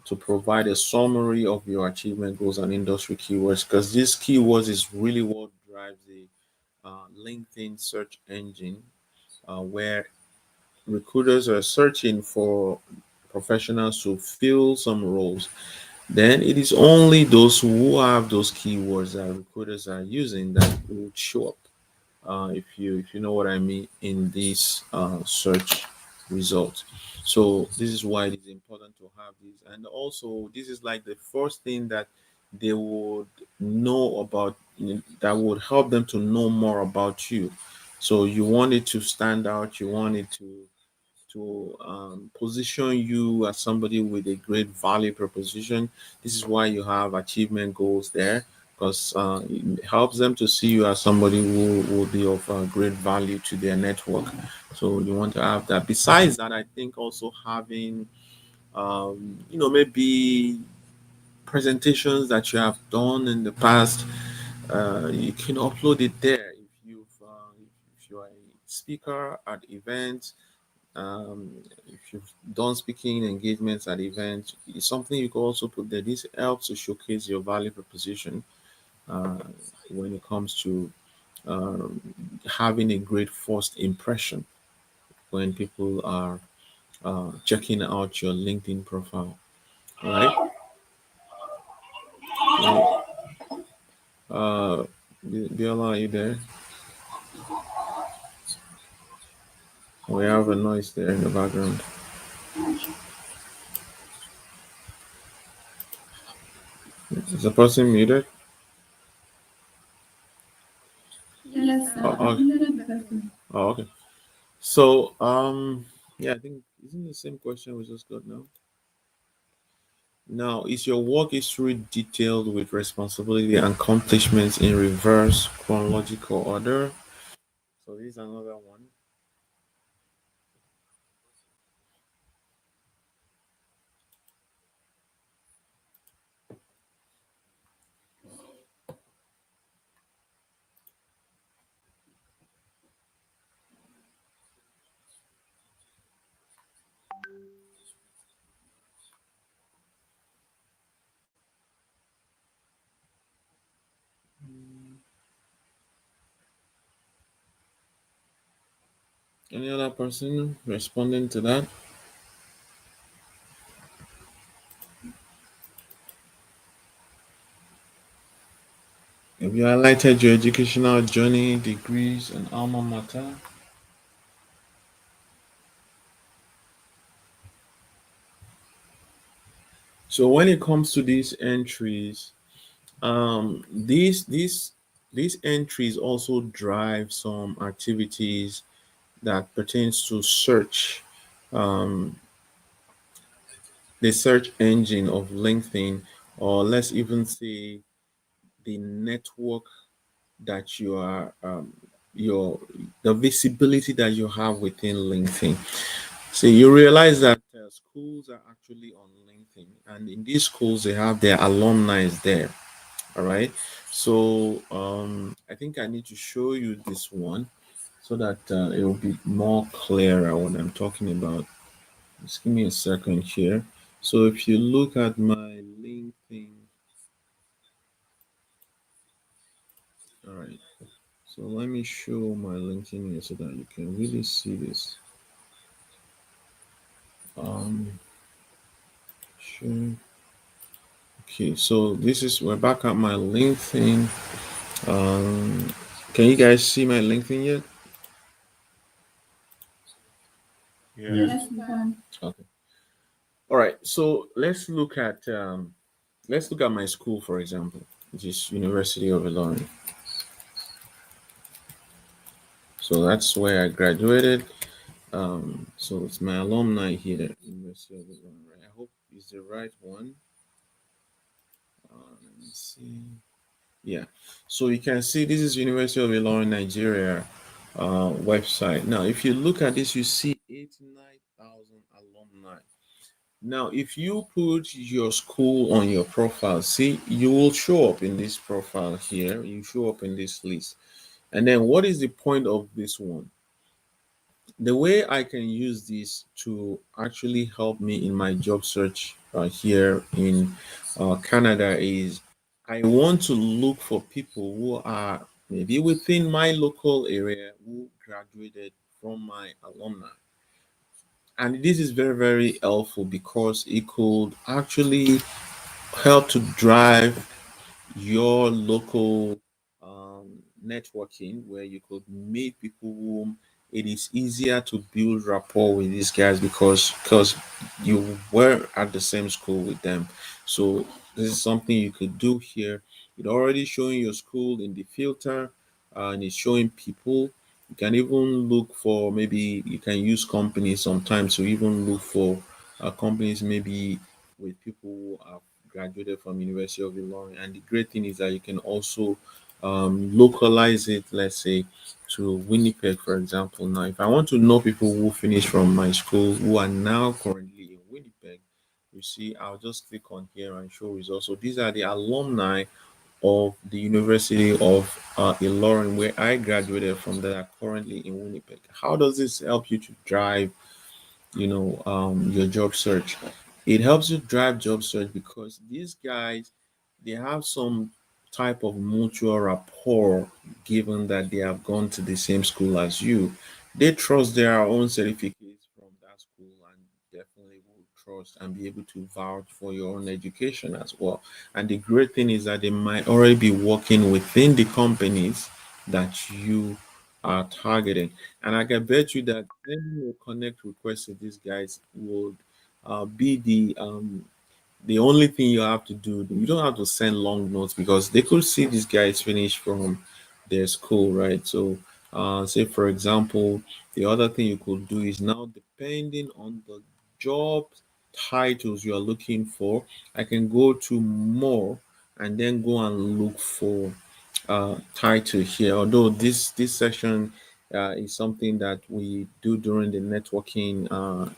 to provide a summary of your achievement goals and industry keywords, because these keywords is really what drives the LinkedIn search engine, where recruiters are searching for professionals to fill some roles. Then it is only those who have those keywords that recruiters are using that will show up, if you know what I mean, in this search result. So this is why it is important to have this, and also this is like the first thing that they would know about, that would help them to know more about you. So you want it to stand out. You want it to position you as somebody with a great value proposition. This is why you have achievement goals there, because it helps them to see you as somebody who will be of great value to their network. So you want to have that. Besides that, I think also having, maybe presentations that you have done in the past, you can upload it there. If you are a speaker at events, if you've done speaking engagements at events, it's something you can also put there. This helps to showcase your value proposition uh, when it comes to um, having a great first impression when people are checking out your LinkedIn profile. All right. So, uh, Biola, are you there? We have a noise there in the background. Is the person muted? Yes, Oh, I okay. muted the person. Oh, okay. So, yeah, I think isn't the same question we just got now? Now, is your work history detailed with responsibility and accomplishments in reverse chronological order? So, this is another one. Any other person responding to that? Have you highlighted your educational journey, degrees, and alma mater? So, when it comes to these entries, these entries also drive some activities that pertains to search, um, the search engine of LinkedIn, or let's even say the network that you are, your the visibility that you have within LinkedIn. So you realize that schools are actually on LinkedIn, and in these schools they have their alumni there. All right. So I think I need to show you this one so that it will be more clearer what I'm talking about. Just give me a second here. So if you look at my LinkedIn, all right. So let me show my LinkedIn here so that you can really see this. Um, sure. Okay, so this is we're back at my LinkedIn. Um, can you guys see my LinkedIn yet? Yes. Yes, we can. Okay. All right. So let's look at my school, for example, which is University of Illinois. So that's where I graduated. So it's my alumni here, University of Illinois. Right? I hope it's the right one. Let me see. Yeah. So you can see this is University of Ilorin, Nigeria website. Now, if you look at this, you see 89,000 alumni. Now, if you put your school on your profile, see, you will show up in this profile here. You show up in this list. And then what is the point of this one? The way I can use this to actually help me in my job search here in Canada is I want to look for people who are maybe within my local area who graduated from my alumni. And this is very, very helpful because it could actually help to drive your local networking where you could meet people whom it is easier to build rapport with these guys because you were at the same school with them. So this is something you could do here. It already showing your school in the filter and it's showing people. You can even look for, maybe you can use companies sometimes to even look for companies maybe with people who have graduated from University of Ilorin. And the great thing is that you can also localize it, let's say, to Winnipeg, for example. Now, if I want to know people who finished from my school who are now currently in Winnipeg, you see, I'll just click on here and show results. So these are the alumni of the University of Ilorin, where I graduated from, that are currently in Winnipeg. How does this help you to drive your job search? It helps you drive job search because these guys, they have some type of mutual rapport, given that they have gone to the same school as you. They trust their own certificates from that school and definitely will trust and be able to vouch for your own education as well. And the great thing is that they might already be working within the companies that you are targeting. And I can bet you that sending your connect request to these guys would be the only thing you have to do. You don't have to send long notes because they could see these guys finish from their school, right? So, say for example, the other thing you could do is now, depending on the job titles you are looking for, I can go to more and then go and look for title here. Although this section is something that we do during the networking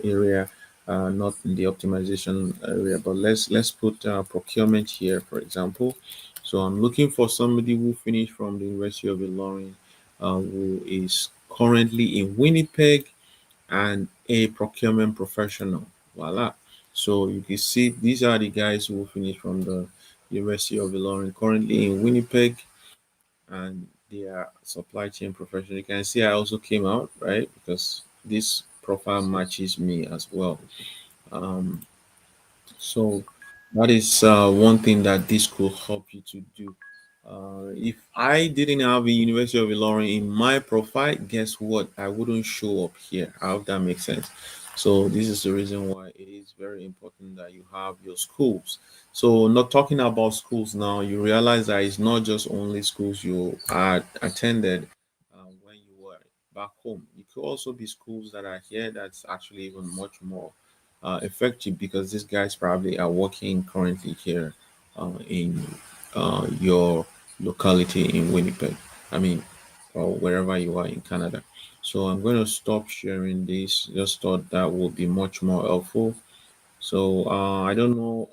area, not in the optimization area. But let's put procurement here, for example. So I'm looking for somebody who finished from the University of Ilorin, who is currently in Winnipeg, and a procurement professional. Voila. So you can see these are the guys who finished from the University of Ilorin, currently in Winnipeg, and they are supply chain professional. You can see I also came out, right? Because this profile matches me as well. Um, so that is one thing that this could help you to do. If I didn't have a University of Ilorin in my profile, guess what? I wouldn't show up here. I hope that makes sense. So this is the reason why it is very important that you have your schools. So not talking about schools now, you realize that it's not just only schools you had attended when you were back home. It could also be schools that are here that's actually even much more effective, because these guys probably are working currently here in your locality in Winnipeg. I mean, or wherever you are in Canada. So I'm going to stop sharing this. Just thought that would be much more helpful. So I don't know.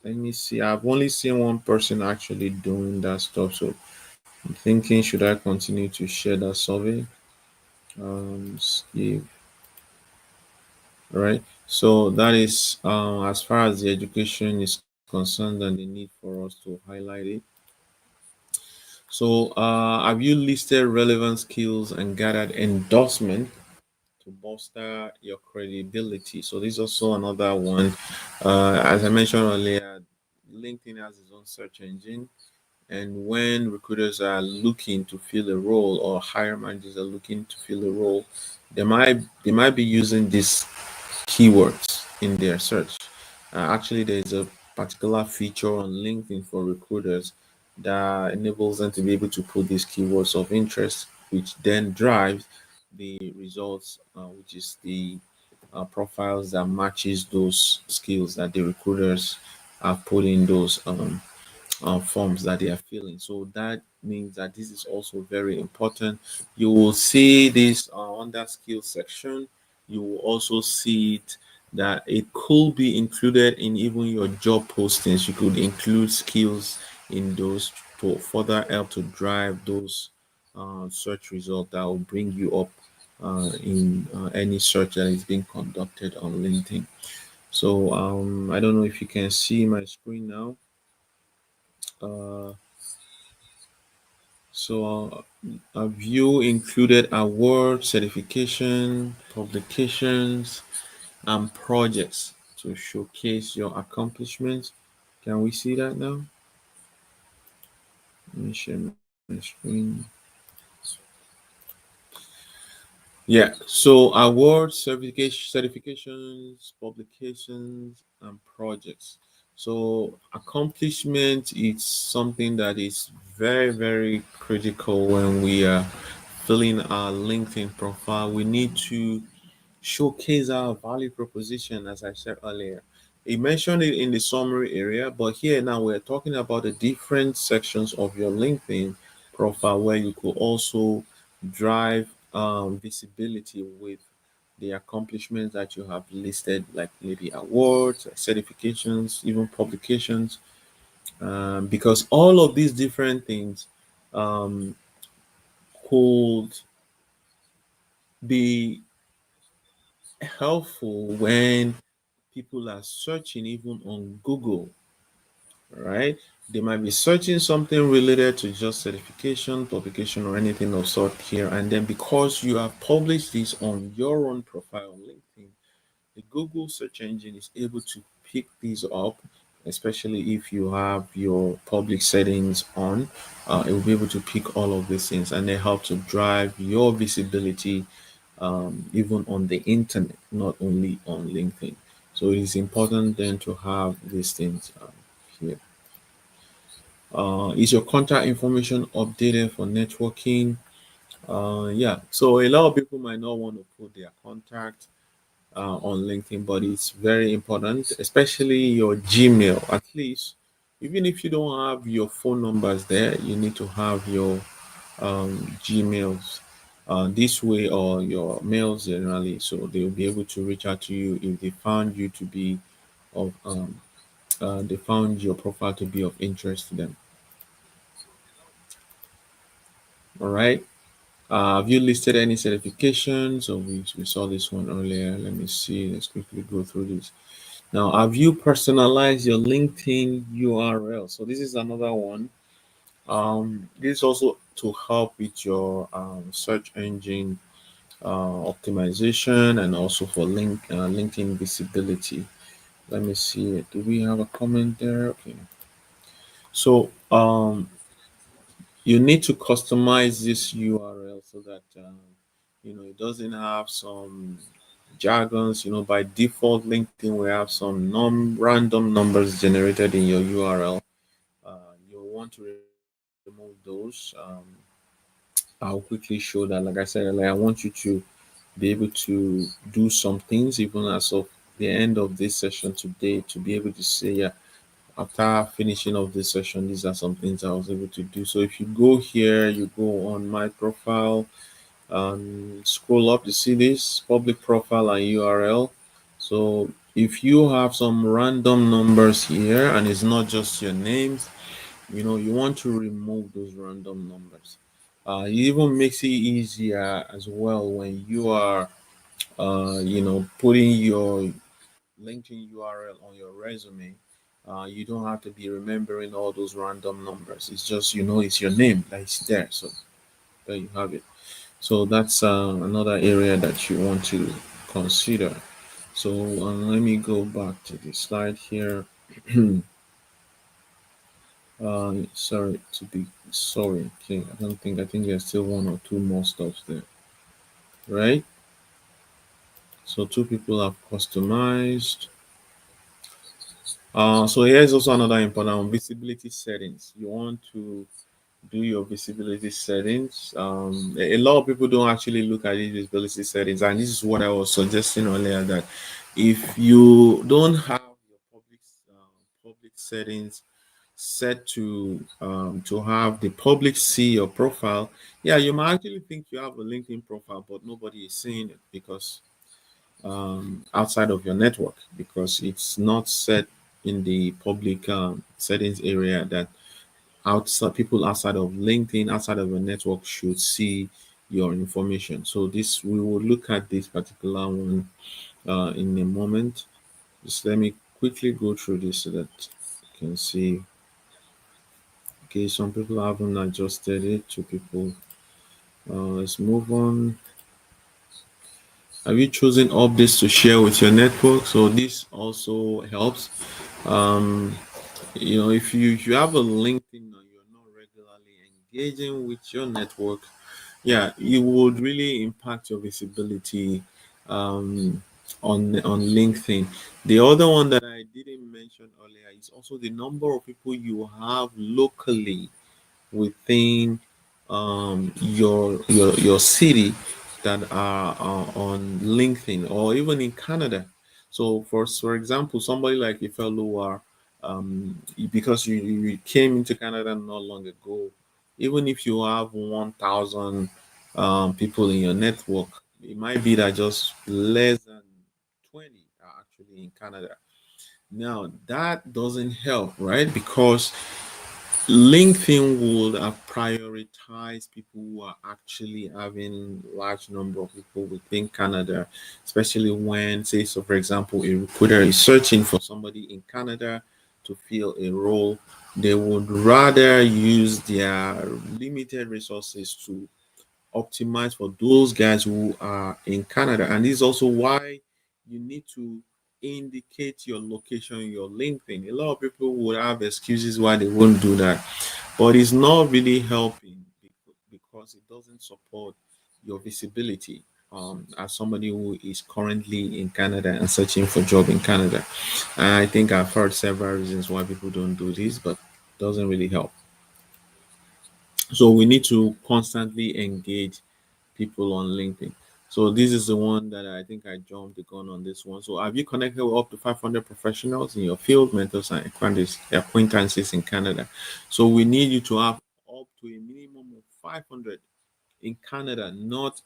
Let me see. I've only seen one person actually doing that stuff. So I'm thinking, should I continue to share that survey? See. All right. So that is as far as the education is concerned and the need for us to highlight it. So have you listed relevant skills and gathered endorsement to bolster your credibility? So this is also another one. As I mentioned earlier, LinkedIn has its own search engine. And when recruiters are looking to fill a role, or hire managers are looking to fill a role, they might be using this keywords in their search. Actually, there's a particular feature on LinkedIn for recruiters that enables them to be able to put these keywords of interest, which then drives the results, which is the profiles that matches those skills that the recruiters have put in those forms that they are filling. So that means that this is also very important. You will see this under skills section. You will also see it that it could be included in even your job postings. You could include skills in those to further help to drive those search results that will bring you up in any search that is being conducted on LinkedIn. So I don't know if you can see my screen now. Uh, So have you included awards, certification, publications, and projects to showcase your accomplishments? Can we see that now? Let me share my screen. Yeah, so awards, certifications, publications, and projects. So accomplishment is something that is very, very critical when we are filling our LinkedIn profile. We need to showcase our value proposition, as I said earlier. He mentioned it in the summary area, but here now we're talking about the different sections of your LinkedIn profile where you could also drive visibility with the accomplishments that you have listed, like maybe awards, certifications, even publications, because all of these different things um, could be helpful when people are searching even on Google, right? They might be searching something related to just certification, publication, or anything of sort here. And then because you have published this on your own profile on LinkedIn, the Google search engine is able to pick these up, especially if you have your public settings on. It will be able to pick all of these things and they help to drive your visibility even on the internet, not only on LinkedIn. So it is important then to have these things here. Is your contact information updated for networking? Yeah, so a lot of people might not want to put their contact on LinkedIn, but it's very important, especially your Gmail. At least, even if you don't have your phone numbers there, you need to have your Gmails this way or your mails generally, so they will be able to reach out to you if they found you to be of they found your profile to be of interest to them. All right. Have you listed any certifications? Or we saw this one earlier. Let me see. Let's quickly go through this. Now, have you personalized your LinkedIn URL? So this is another one. This is also to help with your search engine optimization and also for LinkedIn visibility. Let me see. Do we have a comment there? Okay. So you need to customize this URL so that it doesn't have some jargons. By default, LinkedIn will have some random numbers generated in your URL. You'll want to remove those. I'll quickly show that. Like I said earlier, I want you to be able to do some things even as of the end of this session today to be able to say, yeah, after finishing of this session, these are some things I was able to do. So if you go here, you go on my profile, scroll up, you see this public profile and URL. So if you have some random numbers here and it's not just your names, you want to remove those random numbers. It even makes it easier as well when you are, putting your LinkedIn URL on your resume. You don't have to be remembering all those random numbers. It's just it's your name that is there. So there you have it. So that's another area that you want to consider. So let me go back to the slide here. Sorry to be sorry. Okay, I think there's still one or two more stops there, right? So two people have customized. So here's also another important one, visibility settings. You want to do your visibility settings. A lot of people don't actually look at these visibility settings, and this is what I was suggesting earlier that if you don't have your public settings set to have the public see your profile, yeah, you might actually think you have a LinkedIn profile, but nobody is seeing it because outside of your network, because it's not set in the public settings area that outside people outside of LinkedIn, outside of your network should see your information. So this we will look at this particular one in a moment. Just let me quickly go through this so that you can see. Okay, some people haven't adjusted it to people. Let's move on. Have you chosen updates to share with your network? So this also helps. Um, if you have a LinkedIn and you're not regularly engaging with your network, yeah, it would really impact your visibility on LinkedIn. The other one that I didn't mention earlier is also the number of people you have locally within your city that are on LinkedIn or even in Canada. So for example, somebody like a fellow are because you came into Canada not long ago, even if you have 1,000 people in your network, it might be that just less than 20 are actually in Canada. Now that doesn't help, right? Because LinkedIn would have prioritized people who are actually having large number of people within Canada, especially when, say, so for example, a recruiter is searching for somebody in Canada to fill a role. They would rather use their limited resources to optimize for those guys who are in Canada. And this is also why you need to indicate your location, your LinkedIn. A lot of people would have excuses why they won't do that, but it's not really helping because it doesn't support your visibility as somebody who is currently in Canada and searching for job in Canada. And I think I've heard several reasons why people don't do this, but it doesn't really help. So we need to constantly engage people on LinkedIn. So this is the one that I think I jumped the gun on this one. So have you connected with up to 500 professionals in your field, mentors and acquaintances in Canada? So we need you to have up to a minimum of 500 in Canada, not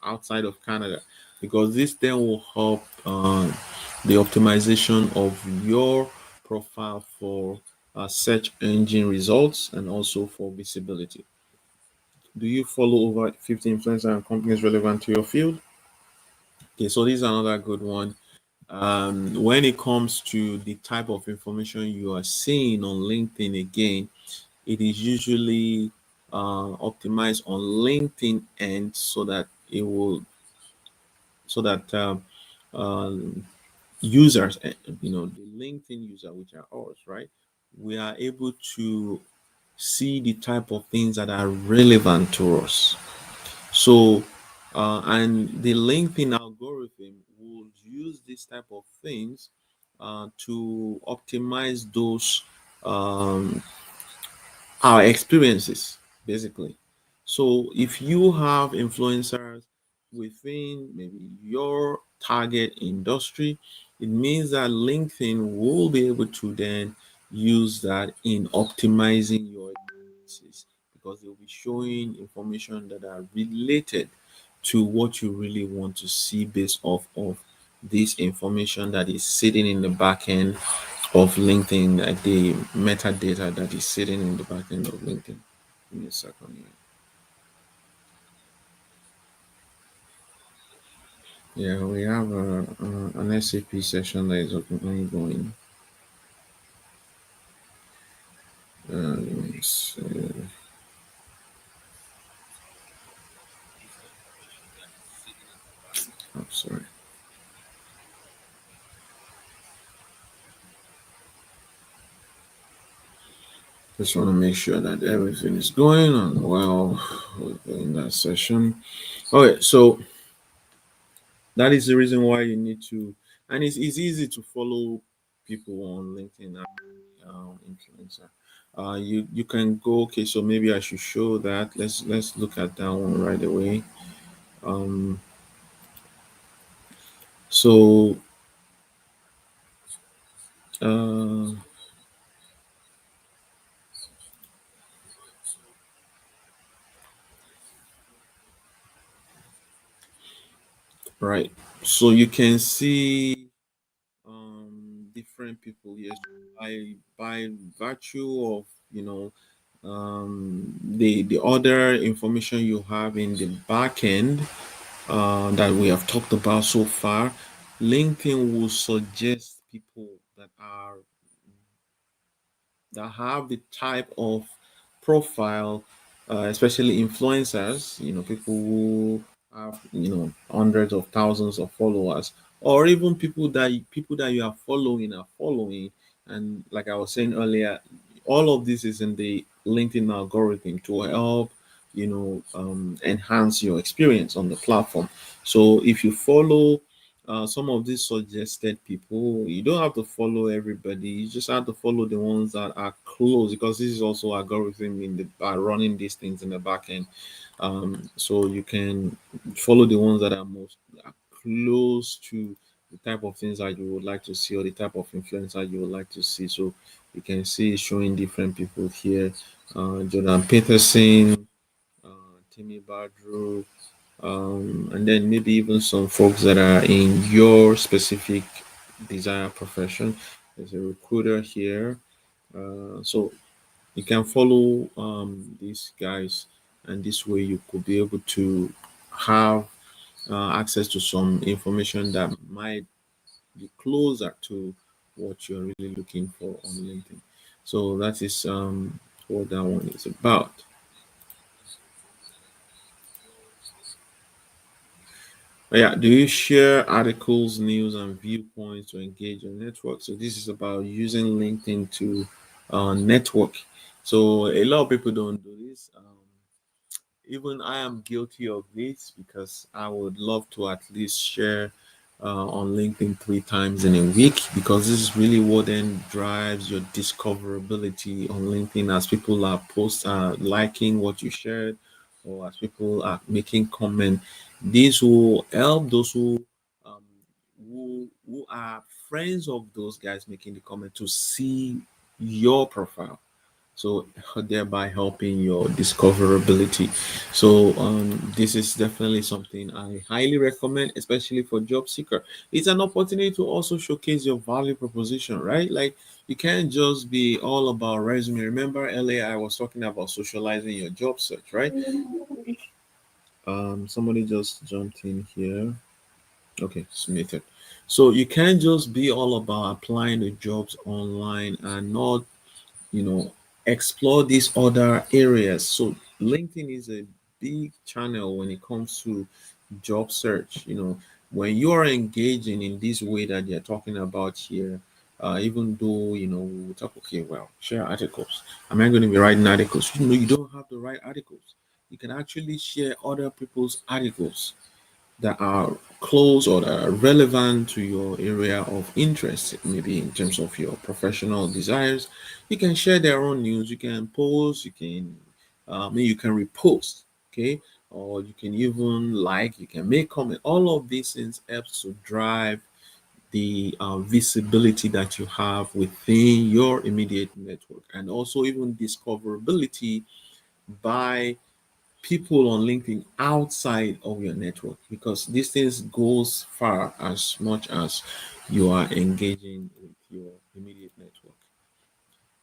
outside of Canada, because this then will help the optimization of your profile for search engine results and also for visibility. Do you follow over 50 influencers and companies relevant to your field? Okay, so this is another good one. When it comes to the type of information you are seeing on LinkedIn, again, it is usually optimized on LinkedIn and so that it will so that users, the LinkedIn user, which are ours, right? We are able to see the type of things that are relevant to us. So, and the LinkedIn algorithm would use this type of things to optimize those our experiences, basically. So, if you have influencers within maybe your target industry, it means that LinkedIn will be able to then use that in optimizing your experiences because they'll be showing information that are related to what you really want to see based off of this information that is sitting in the back end of LinkedIn, like the metadata that is sitting in the back end of LinkedIn. Give me a second here. Yeah, we have an SAP session that is ongoing. Let me see. I'm sorry. Just want to make sure that everything is going on well in that session. Okay, so that is the reason why you need to, and it's easy to follow people on LinkedIn, influencer. You can go. Okay, so maybe I should show that. Let's look at that one right away. Um, so uh, Right. So you can see different people. Yes, by virtue of the other information you have in the back end that we have talked about so far, LinkedIn will suggest people that have the type of profile, especially influencers, people who have, hundreds of thousands of followers, or even people that you are following. And like I was saying earlier, all of this is in the LinkedIn algorithm to help, enhance your experience on the platform. So if you follow some of these suggested people, you don't have to follow everybody. You just have to follow the ones that are close, because this is also algorithm in the running these things in the back end. So you can follow the ones that are close to the type of things that you would like to see, or the type of influencer you would like to see. So you can see showing different people here: Jordan Peterson, Timmy Badru, and then maybe even some folks that are in your specific desired profession. There's a recruiter here, so you can follow these guys, and this way you could be able to have access to some information that might be closer to what you're really looking for on LinkedIn. So that is what that one is about. Yeah, do you share articles, news, and viewpoints to engage your network? So this is about using LinkedIn to network. So a lot of people don't do this. Even I am guilty of this, because I would love to at least share on LinkedIn 3 times in a week, because this is really what then drives your discoverability on LinkedIn, as people are liking what you shared, or as people are making comment. This will help those um, who are friends of those guys making the comment to see your profile, so thereby helping your discoverability. So this is definitely something I highly recommend, especially for job seeker. It's an opportunity to also showcase your value proposition, right? Like, you can't just be all about resume. Remember earlier I was talking about socializing your job search, right? Somebody just jumped in here. Okay, submitted. So you can't just be all about applying the jobs online and not, you know explore these other areas. So LinkedIn is a big channel when it comes to job search. When you are engaging in this way that you're talking about here, even though we talk, okay, well, share articles, am I going to be writing articles? You don't have to write articles. You can actually share other people's articles that are close or that are relevant to your area of interest, maybe in terms of your professional desires. You can share their own news, you can post, you can repost, okay, or you can even you can make comment. All of these things helps to drive the visibility that you have within your immediate network, and also even discoverability by people on LinkedIn outside of your network, because these things goes far as much as you are engaging with your immediate network.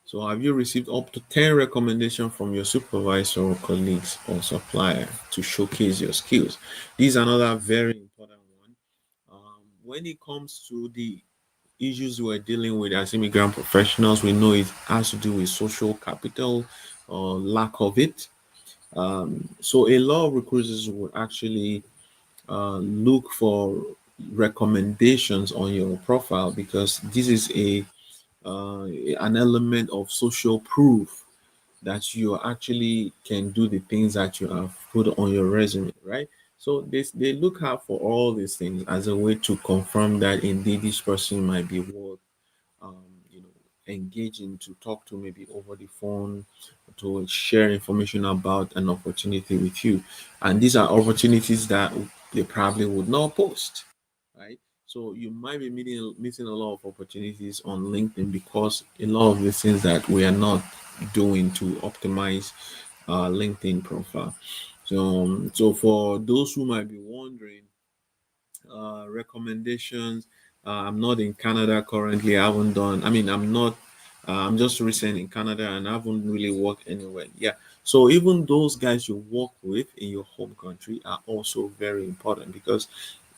So have you received up to 10 recommendations from your supervisor or colleagues or supplier to showcase your skills? These are another very important one. When it comes to the issues we're dealing with as immigrant professionals, we know it has to do with social capital or lack of it. So a lot of recruiters would actually look for recommendations on your profile, because this is an element of social proof that you actually can do the things that you have put on your resume, right? So they look out for all these things as a way to confirm that indeed this person might be worth um, you know, engaging to talk to, maybe over the phone, to share information about an opportunity with you. And these are opportunities that they probably would not post, right? So you might be missing a lot of opportunities on LinkedIn, because a lot of the things that we are not doing to optimize LinkedIn profile. So for those who might be wondering, recommendations. I'm not in Canada currently. I haven't done. I mean, I'm not. I'm just recent in Canada, and I haven't really worked anywhere. Yeah. So even those guys you work with in your home country are also very important, because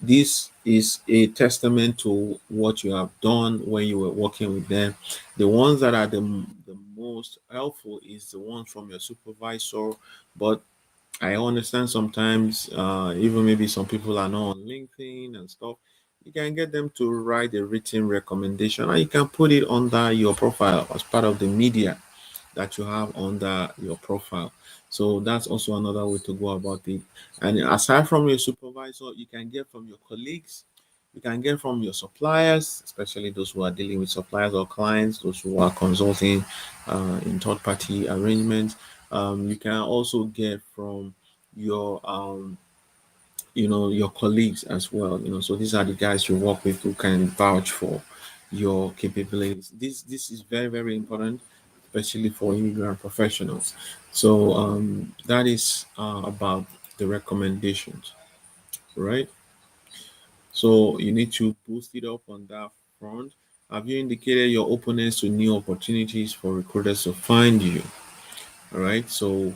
this is a testament to what you have done when you were working with them. The ones that are the most helpful is the ones from your supervisor, but I understand sometimes, even maybe some people are not on LinkedIn and stuff. You can get them to write a written recommendation, and you can put it under your profile as part of the media that you have under your profile. So that's also another way to go about it. And aside from your supervisor, you can get from your colleagues, you can get from your suppliers, especially those who are dealing with suppliers or clients, those who are consulting in third party arrangements. You can also get from your your colleagues as well. So these are the guys you work with who can vouch for your capabilities. This is very, very important, especially for immigrant professionals. So that is about the recommendations, right? So you need to boost it up on that front. Have you indicated your openness to new opportunities for recruiters to find you? All right. So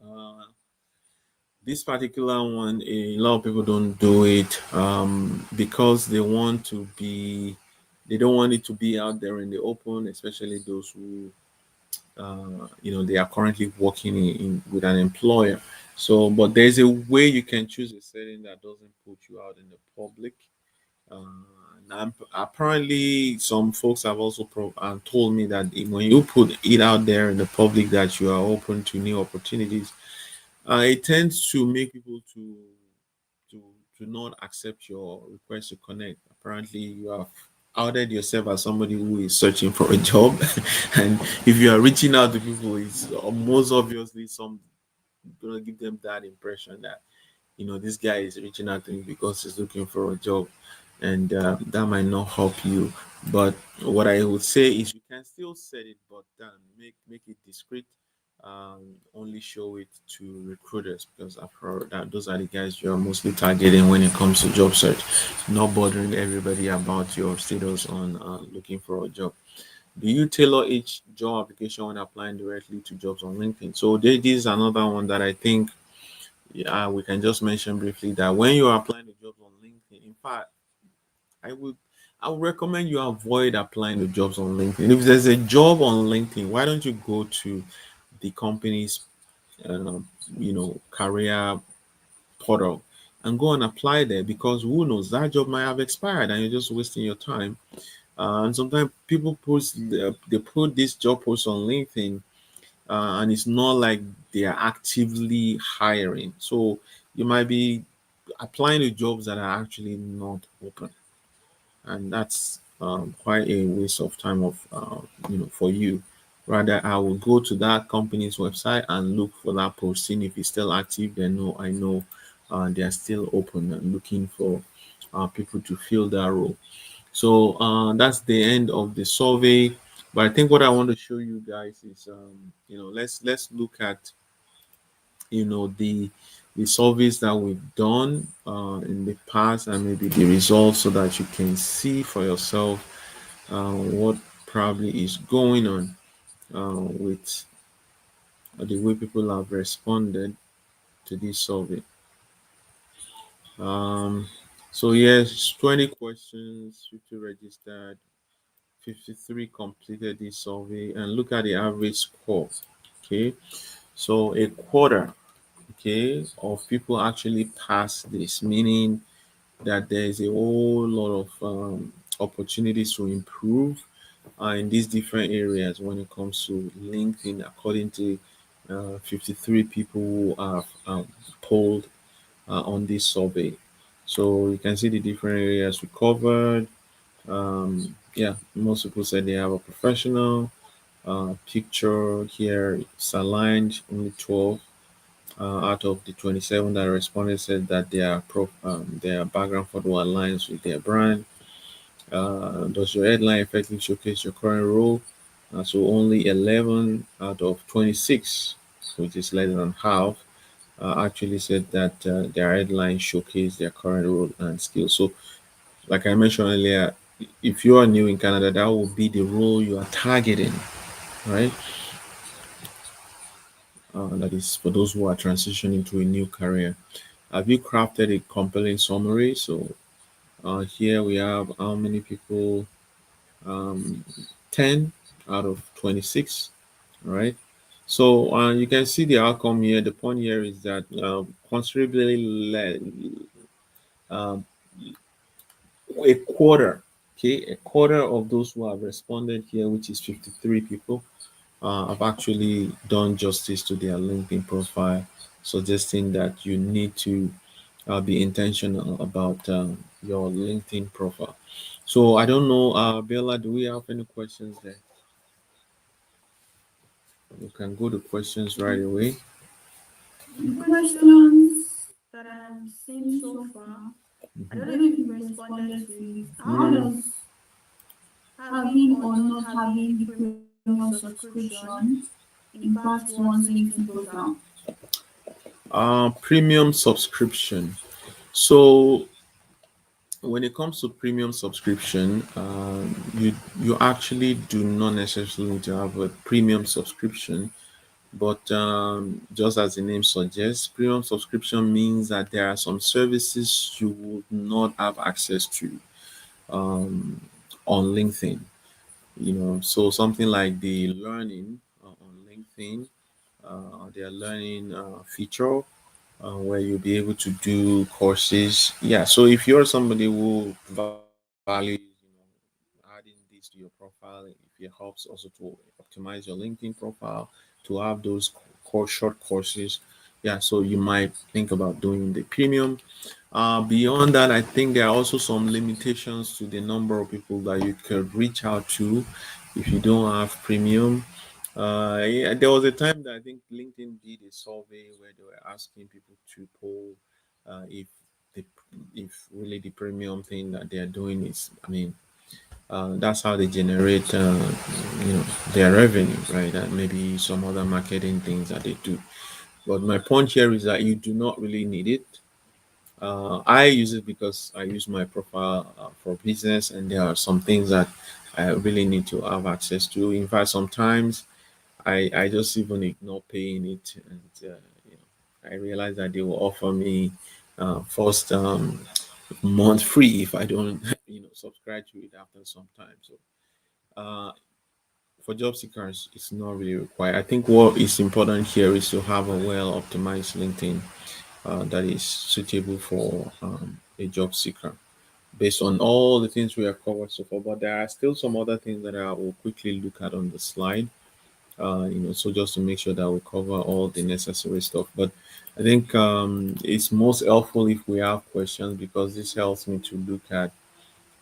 uh, this particular one, a lot of people don't do it because they don't want it to be out there in the open, especially those who, they are currently working with an employer. So, but there's a way you can choose a setting that doesn't put you out in the public. And apparently, some folks have also told me that when you put it out there in the public that you are open to new opportunities, it tends to make people to to not accept your request to connect. Apparently, you have outed yourself as somebody who is searching for a job, and if you are reaching out to people, it's most obviously some gonna give them that impression that this guy is reaching out to me because he's looking for a job, and that might not help you. But what I would say is you can still set it, but make it discreet. Only show it to recruiters, because I've heard that those are the guys you're mostly targeting when it comes to job search, not bothering everybody about your status on looking for a job. Do you tailor each job application when applying directly to jobs on LinkedIn? So this is another one that I think, yeah, we can just mention briefly that when you are applying the jobs on LinkedIn, in fact, I would I would recommend you avoid applying the jobs on LinkedIn. If there's a job on LinkedIn, why don't you go to the company's uh, career portal and go and apply there, because who knows, that job might have expired and you're just wasting your time. And sometimes people they put this job post on LinkedIn, and it's not like they are actively hiring. So you might be applying to jobs that are actually not open, and that's quite a waste of time of for you. Rather, I will go to that company's website and look for that posting. If it's still active, then no, I know they are still open and looking for people to fill that role. So that's the end of the survey. But I think what I want to show you guys is, let's look at the surveys that we've done in the past, and maybe the results, so that you can see for yourself what probably is going on with the way people have responded to this survey. Um, so yes, 20 questions, 50 registered, 53 completed this survey, and look at the average score. Okay, so a quarter, okay, of people actually pass this, meaning that there is a whole lot of opportunities to improve in these different areas when it comes to LinkedIn, according to 53 people who have polled on this survey. So you can see the different areas we covered. Yeah, most people said they have a professional picture here. It's aligned. Only 12 out of the 27 that responded said that their background photo aligns with their brand. Does your headline effectively showcase your current role? So only 11 out of 26, which is less than half, actually said that their headline showcase their current role and skills. So, like I mentioned earlier, if you are new in Canada, that will be the role you are targeting, right? That is for those who are transitioning to a new career. Have you crafted a compelling summary? So, here we have how many people? Um, 10 out of 26. All right. So you can see the outcome here. The point here is that considerably um, a quarter, okay, a quarter of those who have responded here, which is 53 people, have actually done justice to their LinkedIn profile, suggesting that you need to be intentional about your LinkedIn profile. So I don't know, Bella, do we have any questions there? You can go to questions right away. The questions that I'm seeing so far, I don't know if you've responded to it. How Mm. does having or not having the premium subscription impact one's LinkedIn profile? Premium subscription. So when it comes to premium subscription, you actually do not necessarily need to have a premium subscription, but just as the name suggests, premium subscription means that there are some services you would not have access to um, on LinkedIn. So something like the learning on LinkedIn, their learning feature where you'll be able to do courses. Yeah, so if you're somebody who values, adding this to your profile, if it helps also to optimize your LinkedIn profile, to have those short courses, yeah, so you might think about doing the premium. Beyond that, I think there are also some limitations to the number of people that you could reach out to if you don't have premium. Yeah, there was a time that I think LinkedIn did a survey where they were asking people to poll if the if really the premium thing that they are doing is, I mean, that's how they generate, their revenue, right? And maybe some other marketing things that they do. But my point here is that you do not really need it. I use it because I use my profile for business, and there are some things that I really need to have access to. In fact, sometimes I just even ignore paying it, and I realize that they will offer me first month free if I don't subscribe to it after some time. So uh, for job seekers, it's not really required. I think what is important here is to have a well optimized LinkedIn that is suitable for a job seeker based on all the things we have covered so far. But there are still some other things that I will quickly look at on the slide. So just to make sure that we cover all the necessary stuff. But I think it's most helpful if we have questions, because this helps me to look at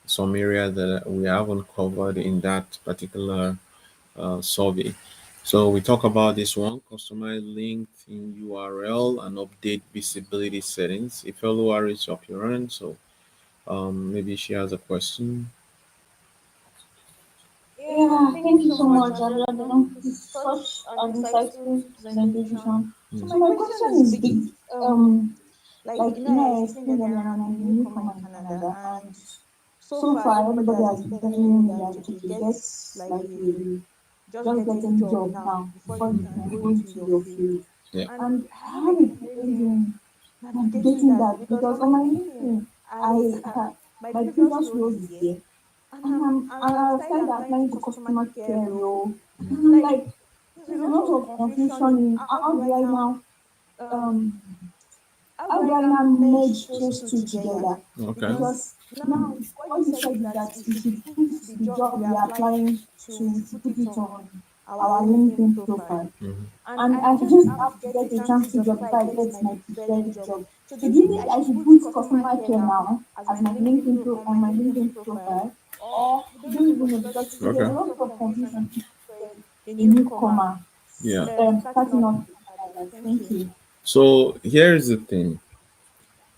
some areas that we haven't covered in that particular survey. So we talk about this one: customize LinkedIn URL and update visibility settings. A fellow raised up your hand, so maybe she has a question. Yeah, thank you so much, Abiodun. It's such an insightful presentation. So Mm. my question is big. Um, I explained earlier on, I'm a newcomer in Canada, and so far everybody has been telling me that okay, get like a just get a job now before you can go into your field. Yeah. And I have a pain in navigating that because on my LinkedIn, I my previous role is there, and I've started applying to customer care role, and I'm like, there's a lot of confusion in um how do I now merge those two together? Okay. Because now what you said is that we should put the job we are applying to, we should put it on our LinkedIn profile. Mhm. And I just have to get a chance to job before I get my preferred job. So do you think I should put customer care now as my on my LinkedIn profile, or I don't even know, because there's a Okay. lot of confusion if a newcomer Yeah. starting off in Canada. Thank you. So here's the thing: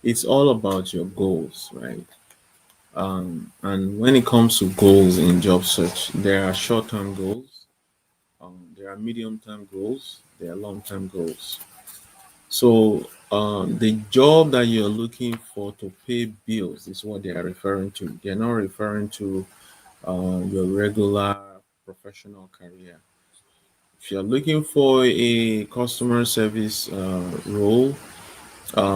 it's all about your goals, right? And when it comes to goals in job search, there are short-term goals, there are medium-term goals, there are long-term goals. So the job that you're looking for to pay bills is what they are referring to. They're not referring to your regular professional career. If you're looking for a customer service role,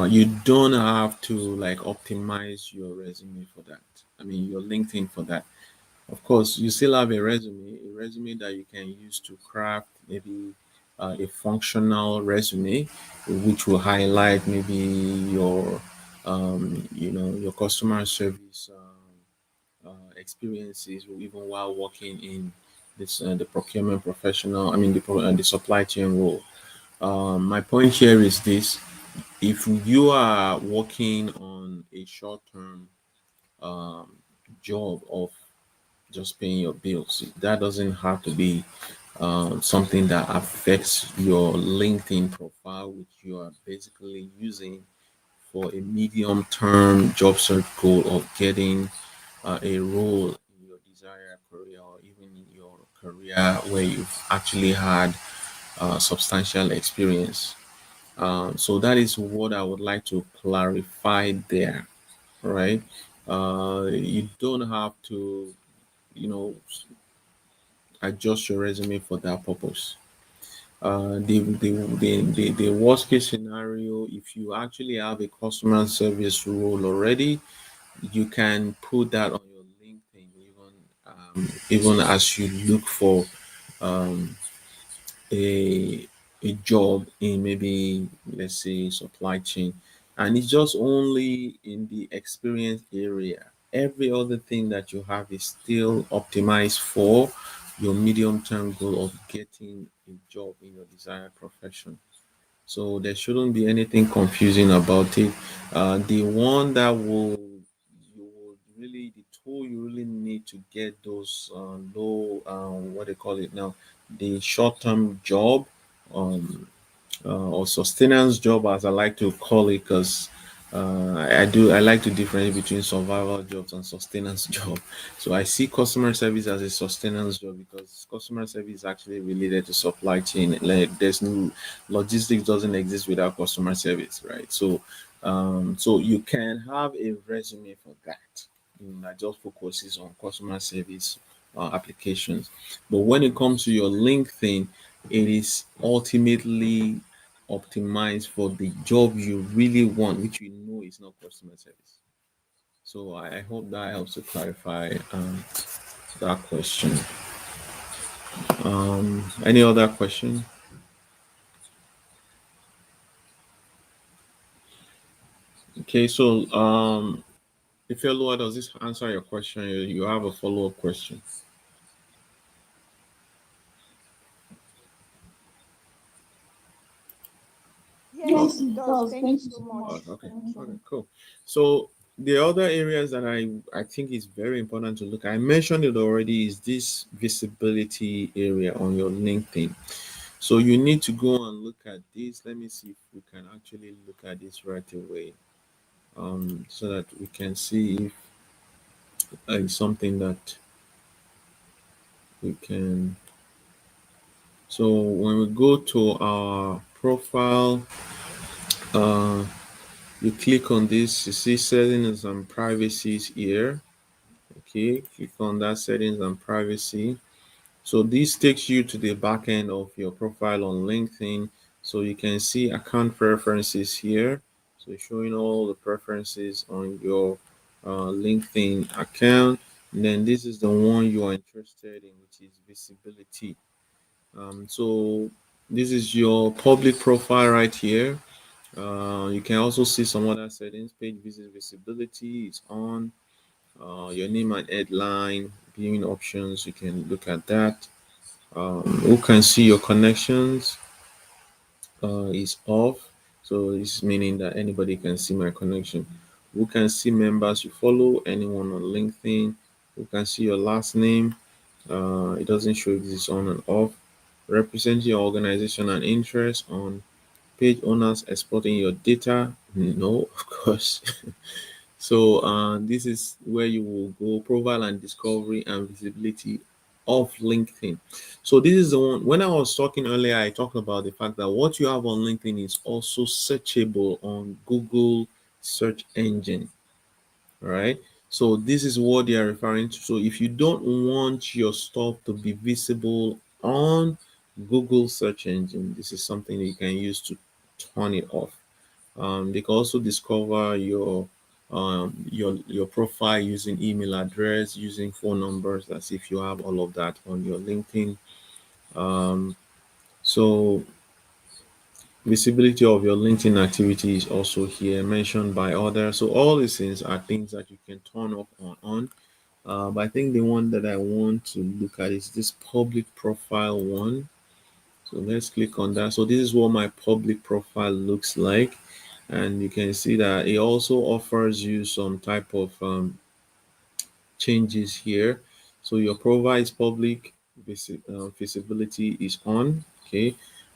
you don't have to like optimize your resume for that. I mean, your LinkedIn for that. Of course, you still have a resume that you can use to craft maybe a functional resume, which will highlight maybe your, your customer service experiences, even while working in this the procurement professional. I mean, the supply chain role. My point here is this: if you are working on a short-term um, job of just paying your bills. That doesn't have to be something that affects your LinkedIn profile, which you are basically using for a medium term job search goal of getting a role in your desired career or even in your career where you've actually had substantial experience. So that is what I would like to clarify there, right? You don't have to, you know, adjust your resume for that purpose. The worst case scenario, if you actually have a customer service role already, you can put that on your LinkedIn, even as you look for um, a a job in maybe let's say supply chain, and it's just only in the experience area. Every other thing that you have is still optimized for your medium term goal of getting a job in your desired profession. So there shouldn't be anything confusing about it. The one that will you would really the tool you really need to get those low what they call it now, the short term job, um, or sustenance job, as I like to call it, because I like to differentiate between survival jobs and sustenance job. So I see customer service as a sustenance job because customer service is actually related to supply chain. Like there's no logistics doesn't exist without customer service, right? So you can have a resume for that, that just focuses on customer service applications. But when it comes to your LinkedIn, it is ultimately optimized for the job you really want, which you know is not customer service. So I hope that helps to clarify that question. Any other question? Okay, so if you're lower, does this answer your question? You have a follow up question. Oh, Yes, it does. Thank you so much. okay, Thank okay, you. cool. So the other areas that I think is very important to look at, I mentioned it already, is this visibility area on your LinkedIn. So you need to go and look at this. Let me see if we can actually look at this right away, so that we can see if it's something that we can. So when we go to our profile, uh, you click on this. You see settings and privacies here. Okay, click on that settings and privacy. So this takes you to the back end of your profile on LinkedIn. So you can see account preferences here. So it's showing all the preferences on your LinkedIn account. And then this is the one you are interested in, which is visibility. So this is your public profile right here. You can also see some other settings. Page visit visibility is on. Your name and headline, viewing options. You can look at that. Who can see your connections is off. So this is meaning that anybody can see my connection. Who can see members you follow, anyone on LinkedIn. Who can see your last name. It doesn't show if this is on and off. Represent your organization and interest on. Page owners exporting your data. No, of course. So this is where you will go profile and discovery and visibility. of LinkedIn. So this is the one. When I was talking earlier, I talked about the fact that what you have on LinkedIn is also searchable on Google search engine, right? So this is what they are referring to. So if you don't want your stuff to be visible on Google search engine, this is something that you can use to turn it off. They can also discover your profile using email address, using phone numbers, as if you have all of that on your LinkedIn. So visibility of your LinkedIn activity is also here mentioned by others. So all these things are things that you can turn off or on. But I think the one that I want to look at is this public profile one. So let's click on that. So this is what my public profile looks like. And you can see that it also offers you some type of changes here. So your profile is public, visibility is on. Okay,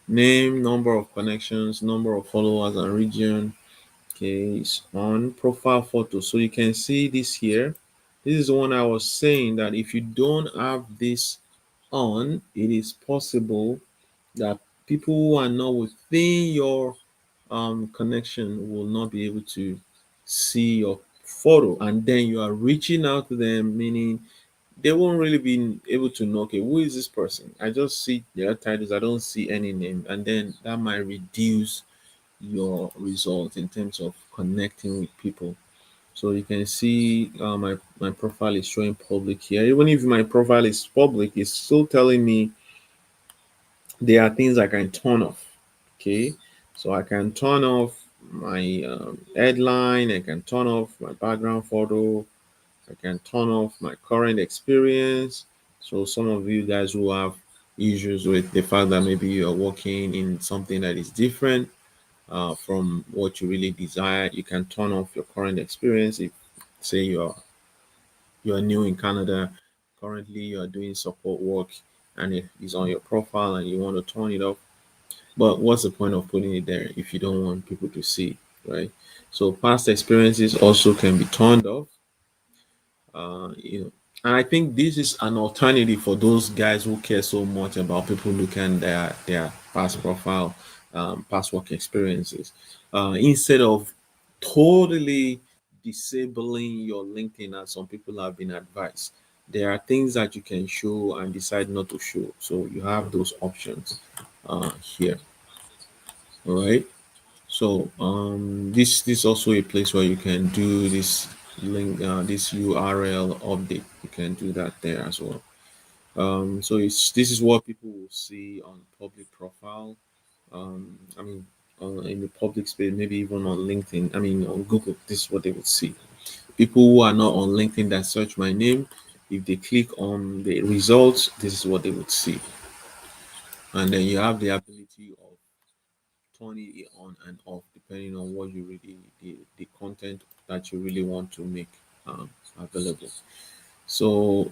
name, number of connections, number of followers, and region. Okay, it's on. Profile photo. So you can see this here. This is the one I was saying that if you don't have this on, it is possible that people who are not within your connection will not be able to see your photo, and then you are reaching out to them, meaning they won't really be able to know, okay, who is this person? I just see their titles, I don't see any name, and then that might reduce your results in terms of connecting with people. So you can see my profile is showing public here. Even if my profile is public, it's still telling me there are things I can turn off. Okay, so I can turn off my headline, I can turn off my background photo, I can turn off my current experience. So some of you guys who have issues with the fact that maybe you are working in something that is different from what you really desire, you can turn off your current experience. If say you are new in Canada, currently you are doing support work, and it is on your profile and you want to turn it off, but what's the point of putting it there if you don't want people to see, right? So past experiences also can be turned off. And I think this is an alternative for those guys who care so much about people looking at their past profile, past work experiences, instead of totally disabling your LinkedIn, as some people have been advised. There are things that you can show and decide not to show, so you have those options here. All right. So this also a place where you can do this link, this URL update. You can do that there as well. So this is what people will see on public profile. I mean, in the public space, maybe even on LinkedIn. I mean, on Google, this is what they would see. People who are not on LinkedIn that search my name, if they click on the results, this is what they would see. And then you have the ability of turning it on and off depending on what you really the content that you really want to make available. So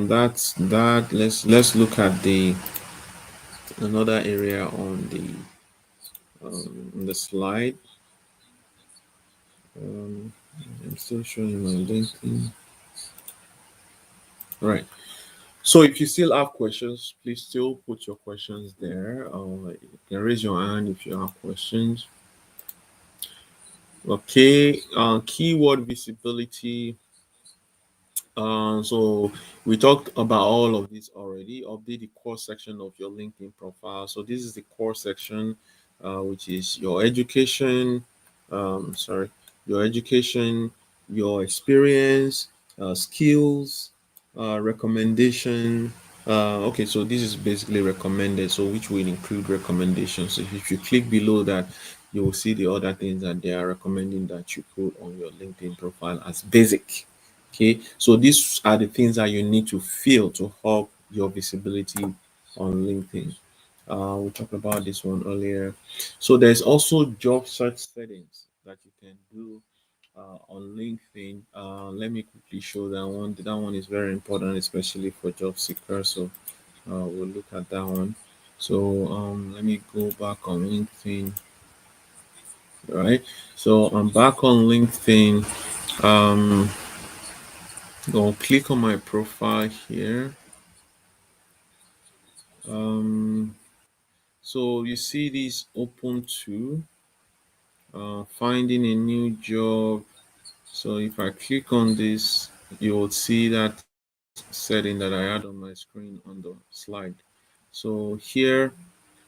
that's that. Let's look at the another area on the slide. um, I'm still showing my LinkedIn. All right. So if you still have questions, please still put your questions there. You can raise your hand if you have questions. Okay. Keyword visibility. So we talked about all of this already. Update the core section of your LinkedIn profile. So this is the core section, which is your education. Sorry, your education, your experience, skills, recommendation. Okay, so this is basically recommended. So which will include recommendations. So if you click below that, you will see the other things that they are recommending that you put on your LinkedIn profile as basic. Okay, so these are the things that you need to fill to help your visibility on LinkedIn. We talked about this one earlier. So there's also job search settings that you can do on LinkedIn. Let me quickly show that one. That one is very important, especially for job seekers. So we'll look at that one. So let me go back on LinkedIn. All right. So I'm back on LinkedIn. I'll click on my profile here. Um, so you see this open to finding a new job. So if I click on this, you will see that setting that I had on my screen on the slide. So here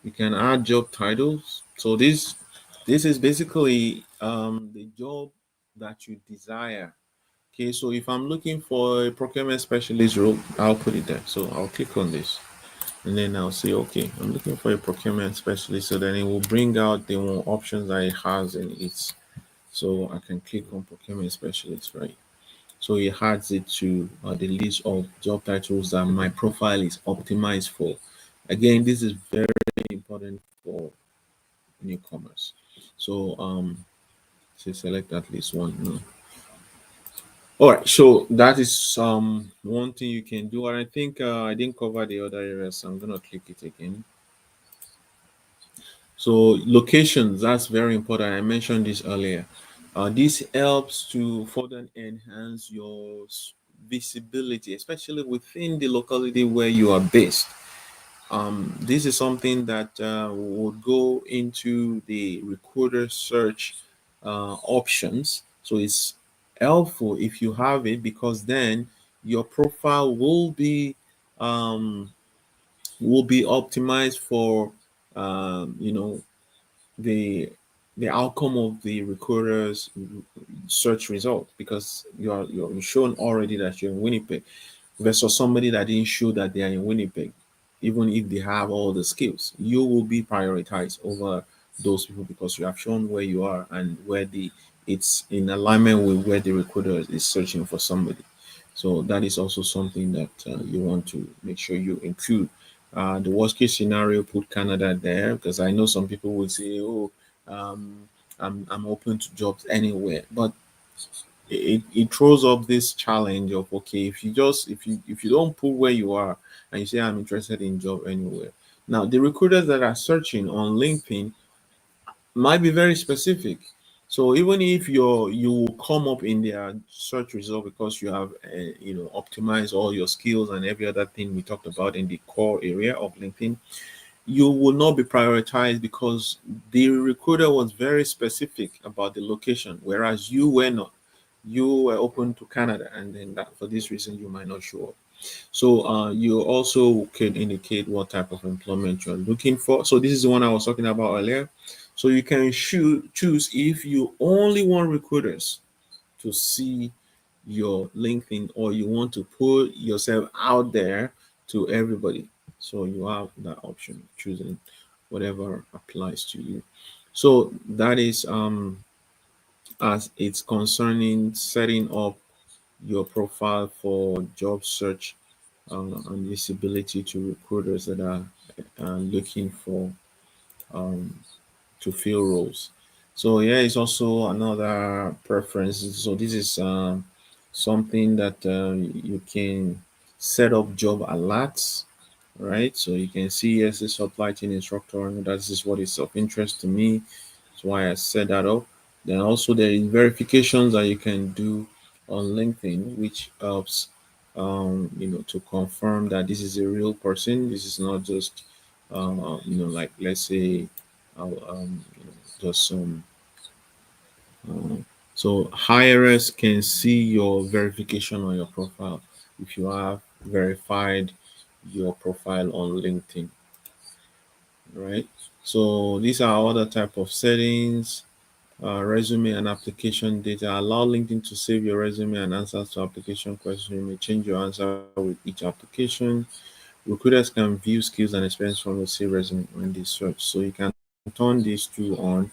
you can add job titles. So this is basically the job that you desire. Okay, so if I'm looking for a procurement specialist role, I'll put it there. So I'll click on this and then I'll say, okay, I'm looking for a procurement specialist. So then it will bring out the options that it has in it. So I can click on procurement specialist, right? So it adds it to the list of job titles that my profile is optimized for. Again, this is very important for newcomers. So so select at least one. No. All right, so that is one thing you can do, and I think I didn't cover the other areas, so I'm gonna click it again. So locations, that's very important. I mentioned this earlier. This helps to further enhance your visibility, especially within the locality where you are based. This is something that would go into the recruiter search options. So it's helpful if you have it because then your profile will be optimized for you know the the outcome of the recruiter's search result because you're shown already that you're in Winnipeg versus somebody that didn't show that they are in Winnipeg, even if they have all the skills, you will be prioritized over those people because you have shown where you are and where the it's in alignment with where the recruiter is searching for somebody. So that is also something that you want to make sure you include. The worst case scenario, put Canada there because I know some people would say, "Oh, um, I'm open to jobs anywhere," but it throws up this challenge of okay, if you don't put where you are and you say I'm interested in job anywhere. Now the recruiters that are searching on LinkedIn might be very specific. So even if you will come up in their search result because you have optimized all your skills and every other thing we talked about in the core area of LinkedIn, you will not be prioritized because the recruiter was very specific about the location, whereas you were not. You were open to Canada, and then that for this reason you might not show up. So you also can indicate what type of employment you're looking for. So this is the one I was talking about earlier. So you can choose if you only want recruiters to see your LinkedIn or you want to put yourself out there to everybody. So you have that option of choosing whatever applies to you. So that is as it's concerning setting up your profile for job search and visibility to recruiters that are looking for um, to fill roles. So yeah, it's also another preference. So this is something that you can set up job alerts, right? So you can see yes, the supply chain instructor, and that is what is of interest to me. That's why I set that up. Then also there is verifications that you can do on LinkedIn, which helps to confirm that this is a real person. This is not just like let's say just some uh, so hirers can see your verification on your profile if you have verified your profile on LinkedIn, right? So these are other type of settings. Resume and application data. Allow LinkedIn to save your resume and answers to application questions. You may change your answer with each application. Recruiters can view skills and experience from your saved resume when they search. So you can turn these two on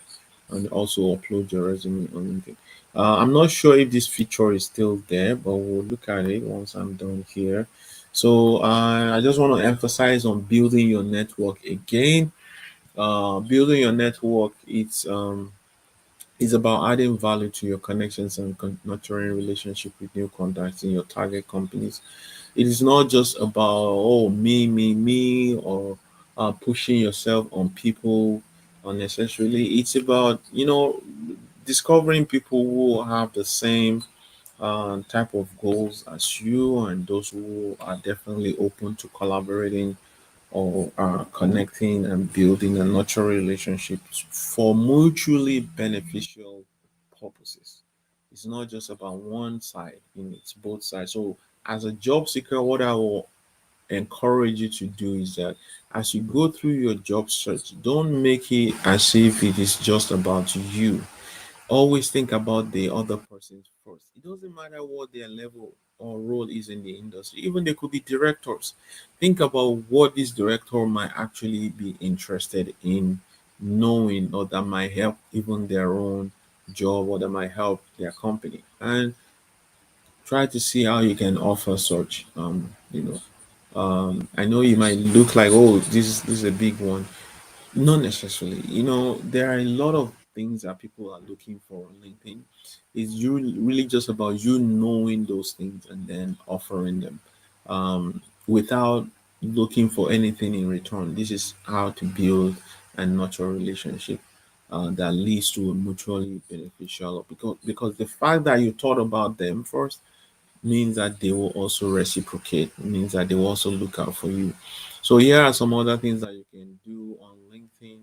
and also upload your resume on LinkedIn. I'm not sure if this feature is still there, but we'll look at it once I'm done here. So I just want to emphasize on building your network again. Building your network, it's about adding value to your connections and nurturing relationship with new contacts in your target companies. It is not just about me or pushing yourself on people unnecessarily. It's about discovering people who have the same type of goals as you and those who are definitely open to collaborating or connecting and building and nurturing relationships for mutually beneficial purposes. It's not just about one side, it's both sides. So as a job seeker, what I will encourage you to do is that as you go through your job search, don't make it as if it is just about you. Always think about the other person first. It doesn't matter what their level or role is in the industry. Even they could be directors. Think about what this director might actually be interested in knowing, or that might help even their own job, or that might help their company. And try to see how you can offer such. I know you might look like, oh, this is a big one. Not necessarily. There are a lot of things that people are looking for on LinkedIn. It's you really just about you knowing those things and then offering them, without looking for anything in return. This is how to build and nurture a relationship that leads to a mutually beneficial. Because the fact that you thought about them first means that they will also reciprocate, means that they will also look out for you. So here are some other things that you can do on LinkedIn,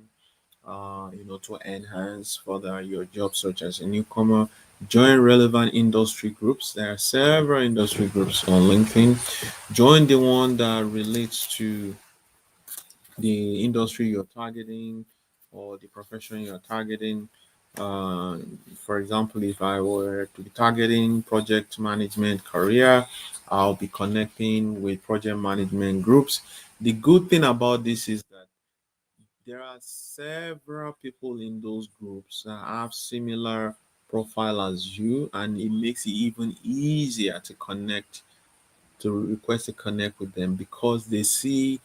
to enhance further your job search as a newcomer. Join relevant industry groups. There are several industry groups on LinkedIn. Join the one that relates to the industry you're targeting or the profession you're targeting. Uh, for example, if I were to be targeting project management career, I'll be connecting with project management groups. The good thing about this is that there are several people in those groups that have similar profile as you, and it makes it even easier to connect, to request to connect with them, because they see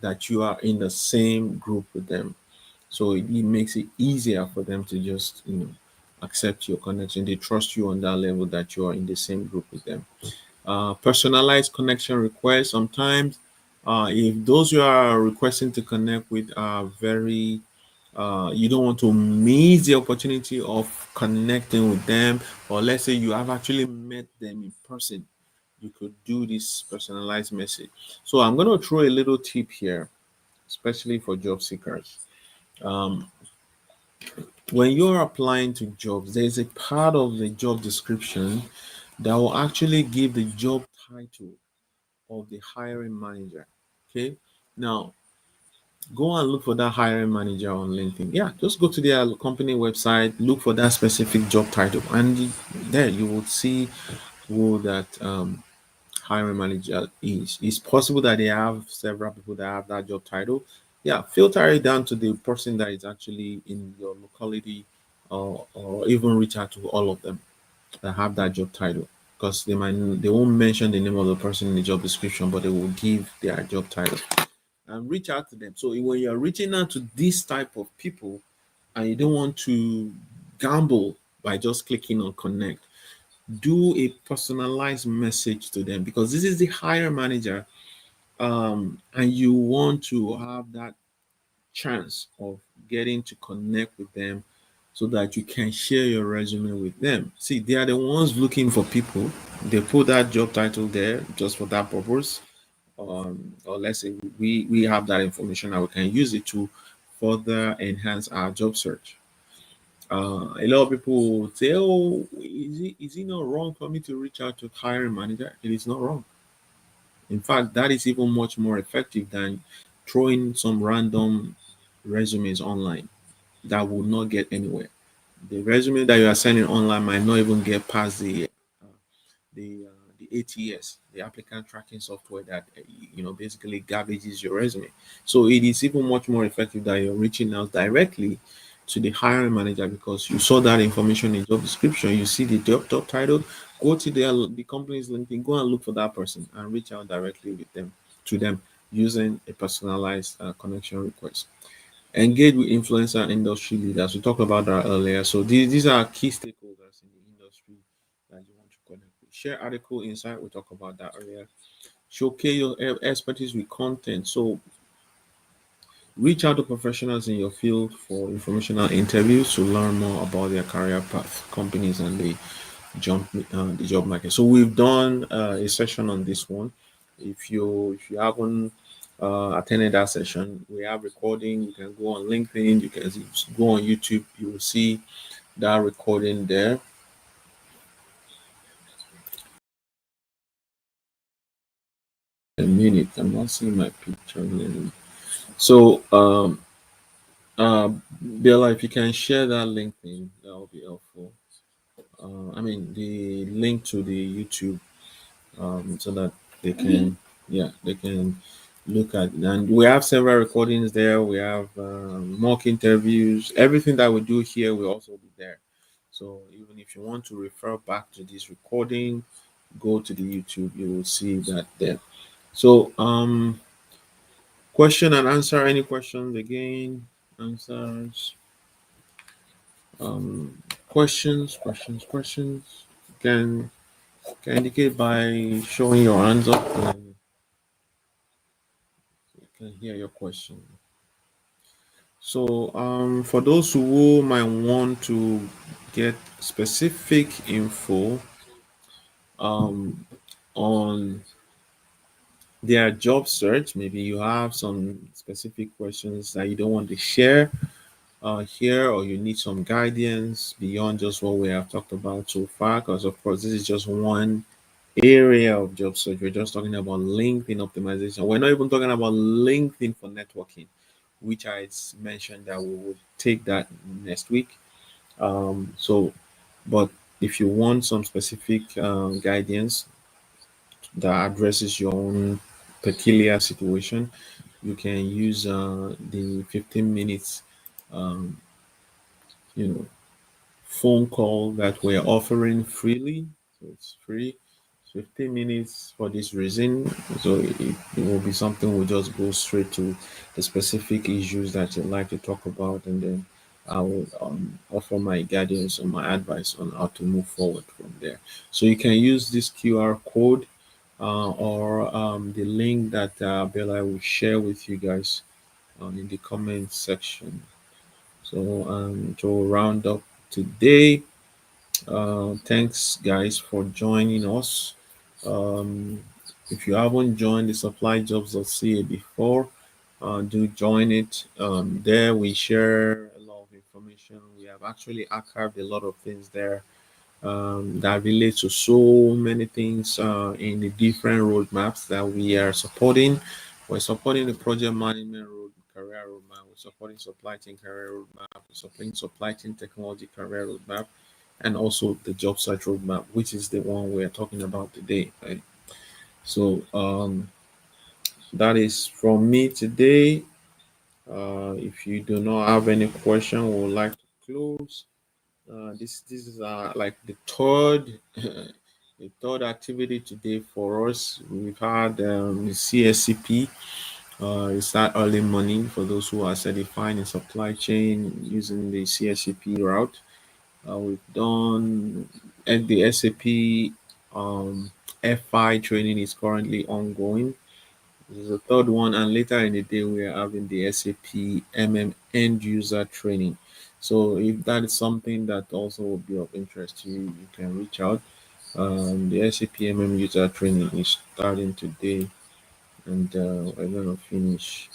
that you are in the same group with them. So it makes it easier for them to just accept your connection. They trust you on that level that you are in the same group with them. Personalized connection requests. Sometimes, if those you are requesting to connect with are very, you don't want to miss the opportunity of connecting with them, or let's say you have actually met them in person, you could do this personalized message. So I'm going to throw a little tip here, especially for job seekers. Um, when you're applying to jobs, there's a part of the job description that will actually give the job title of the hiring manager. Okay. Now, go and look for that hiring manager on LinkedIn. Yeah, just go to their company website, look for that specific job title, and there you will see who that hiring manager is. It's possible that they have several people that have that job title. Yeah, filter it down to the person that is actually in your locality, or even reach out to all of them that have that job title, because they won't mention the name of the person in the job description, but they will give their job title, and reach out to them. So when you're reaching out to this type of people and you don't want to gamble by just clicking on connect, do a personalized message to them, because this is the hire manager, and you want to have that chance of getting to connect with them so that you can share your resume with them. See, they are the ones looking for people. They put that job title there just for that purpose. Or let's say we have that information and we can use it to further enhance our job search. A lot of people say, "Oh, is it not wrong for me to reach out to hiring manager?" It is not wrong. In fact, that is even much more effective than throwing some random resumes online that will not get anywhere. The resume that you are sending online might not even get past the ATS, the applicant tracking software that basically garbages your resume. So it is even much more effective that you're reaching out directly to the hiring manager, because you saw that information in job description, you see the job title, go to the company's LinkedIn, go and look for that person and reach out directly with them to them using a personalized connection request. Engage with influencer and industry leaders. We talked about that earlier. So these are key stakeholders in the industry that you want to connect with. Share article insight. We talked about that earlier. Showcase your expertise with content. So reach out to professionals in your field for informational interviews to learn more about their career path, companies, and the job market. So we've done a session on this one. If you haven't attended that session. We have recording. You can go on LinkedIn. You can go on YouTube. You will see that recording there. A minute. I'm not seeing my picture anymore. So, Bella, if you can share that LinkedIn, that will be helpful. I mean, the link to the YouTube, so that they can, yeah, they can look at. And we have several recordings there. We have mock interviews. Everything that we do here will also be there. So even if you want to refer back to this recording, go to the YouTube. You will see that there. So, question and answer. Any questions again? Answers. Questions. Can indicate by showing your hands up, and you can hear your question. So, for those who might want to get specific info on their job search, maybe you have some specific questions that you don't want to share here, or you need some guidance beyond just what we have talked about so far, because of course this is just one area of job search. We're just talking about LinkedIn optimization. We're not even talking about LinkedIn for networking, which I mentioned that we will take that next week. So, but if you want some specific guidance that addresses your own peculiar situation, you can use the 15 minutes, um, you know, phone call that we're offering freely. So it's free. 15 minutes for this reason. So it will be something we'll just go straight to the specific issues that you'd like to talk about, and then I will offer my guidance or my advice on how to move forward from there. So you can use this QR code or the link that Bella will share with you guys in the comment section. So to round up today, thanks guys for joining us. Um, if you haven't joined the supplyjobs.ca before, do join it. There we share a lot of information. We have actually archived a lot of things there that relates to so many things in the different roadmaps that we are supporting. We're supporting the project management career roadmap. We're supporting supply chain career roadmap. We're supporting supply chain technology career roadmap, and also the job search roadmap, which is the one we're talking about today. Right? So that is from me today. If you do not have any question, we would like to close. This is like the third the third activity today for us. We've had the CSCP. It's that early morning for those who are certified in supply chain using the CSCP route. We've done, and the SAP FI training is currently ongoing. This is the third one, and later in the day we are having the SAP end user training. So if that is something that also will be of interest to you, you can reach out. The SAP user training is starting today, and we're gonna finish,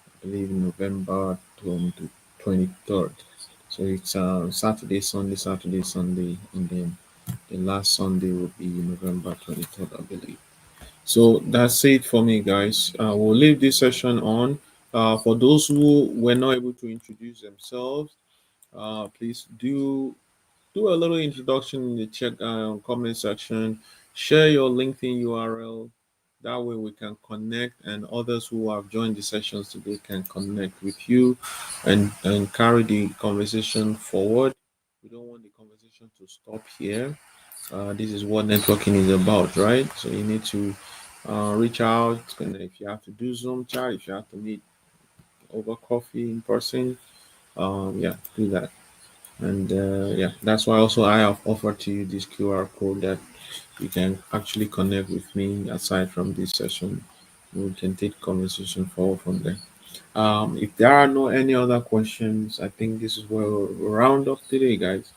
I believe, November 23rd. So it's Saturday, Sunday, and then the last Sunday will be November 23rd, I believe. So that's it for me, guys. We'll leave this session on. For those who were not able to introduce themselves, please do a little introduction in the chat comment section. Share your LinkedIn URL. That way we can connect, and others who have joined the sessions today can connect with you and carry the conversation forward. We don't want the conversation to stop here. This is what networking is about, right? So you need to reach out, and if you have to do Zoom chat, if you have to meet over coffee in person, yeah, do that. And yeah, that's why also I have offered to you this QR code that you can actually connect with me aside from this session. We can take conversation forward from there. If there are no any other questions, I think this is where we'll round up today, guys.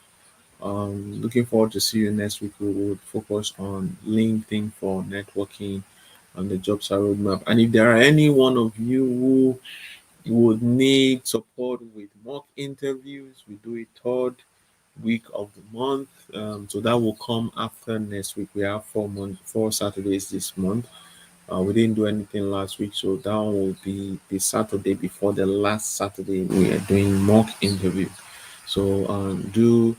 Looking forward to see you next week. We will focus on LinkedIn for networking on the jobs roadmap. And if there are any one of you who would need support with mock interviews, we do it third week of the month. So that will come after next week. We have 4 Saturdays this month. We didn't do anything last week, so that one will be the Saturday before the last Saturday. We are doing mock interview. So do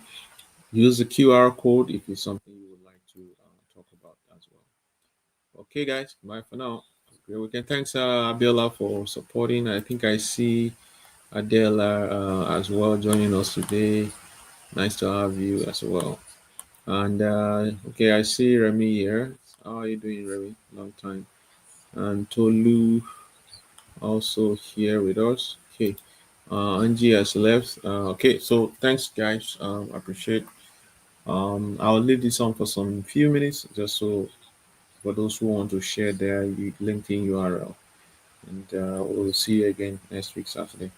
use the QR code if it's something you would like to talk about as well. Okay, guys, bye for now. Great weekend. Thanks, Abiola, for supporting. I think I see Adela as well joining us today. Nice to have you as well. And okay, I see Remy here. How are you doing, Remy? Long time. And Tolu also here with us. Okay, Angie has left. Okay, so thanks, guys. I appreciate. I'll leave this on for some few minutes, just so for those who want to share their LinkedIn URL. And we'll see you again next week, Saturday.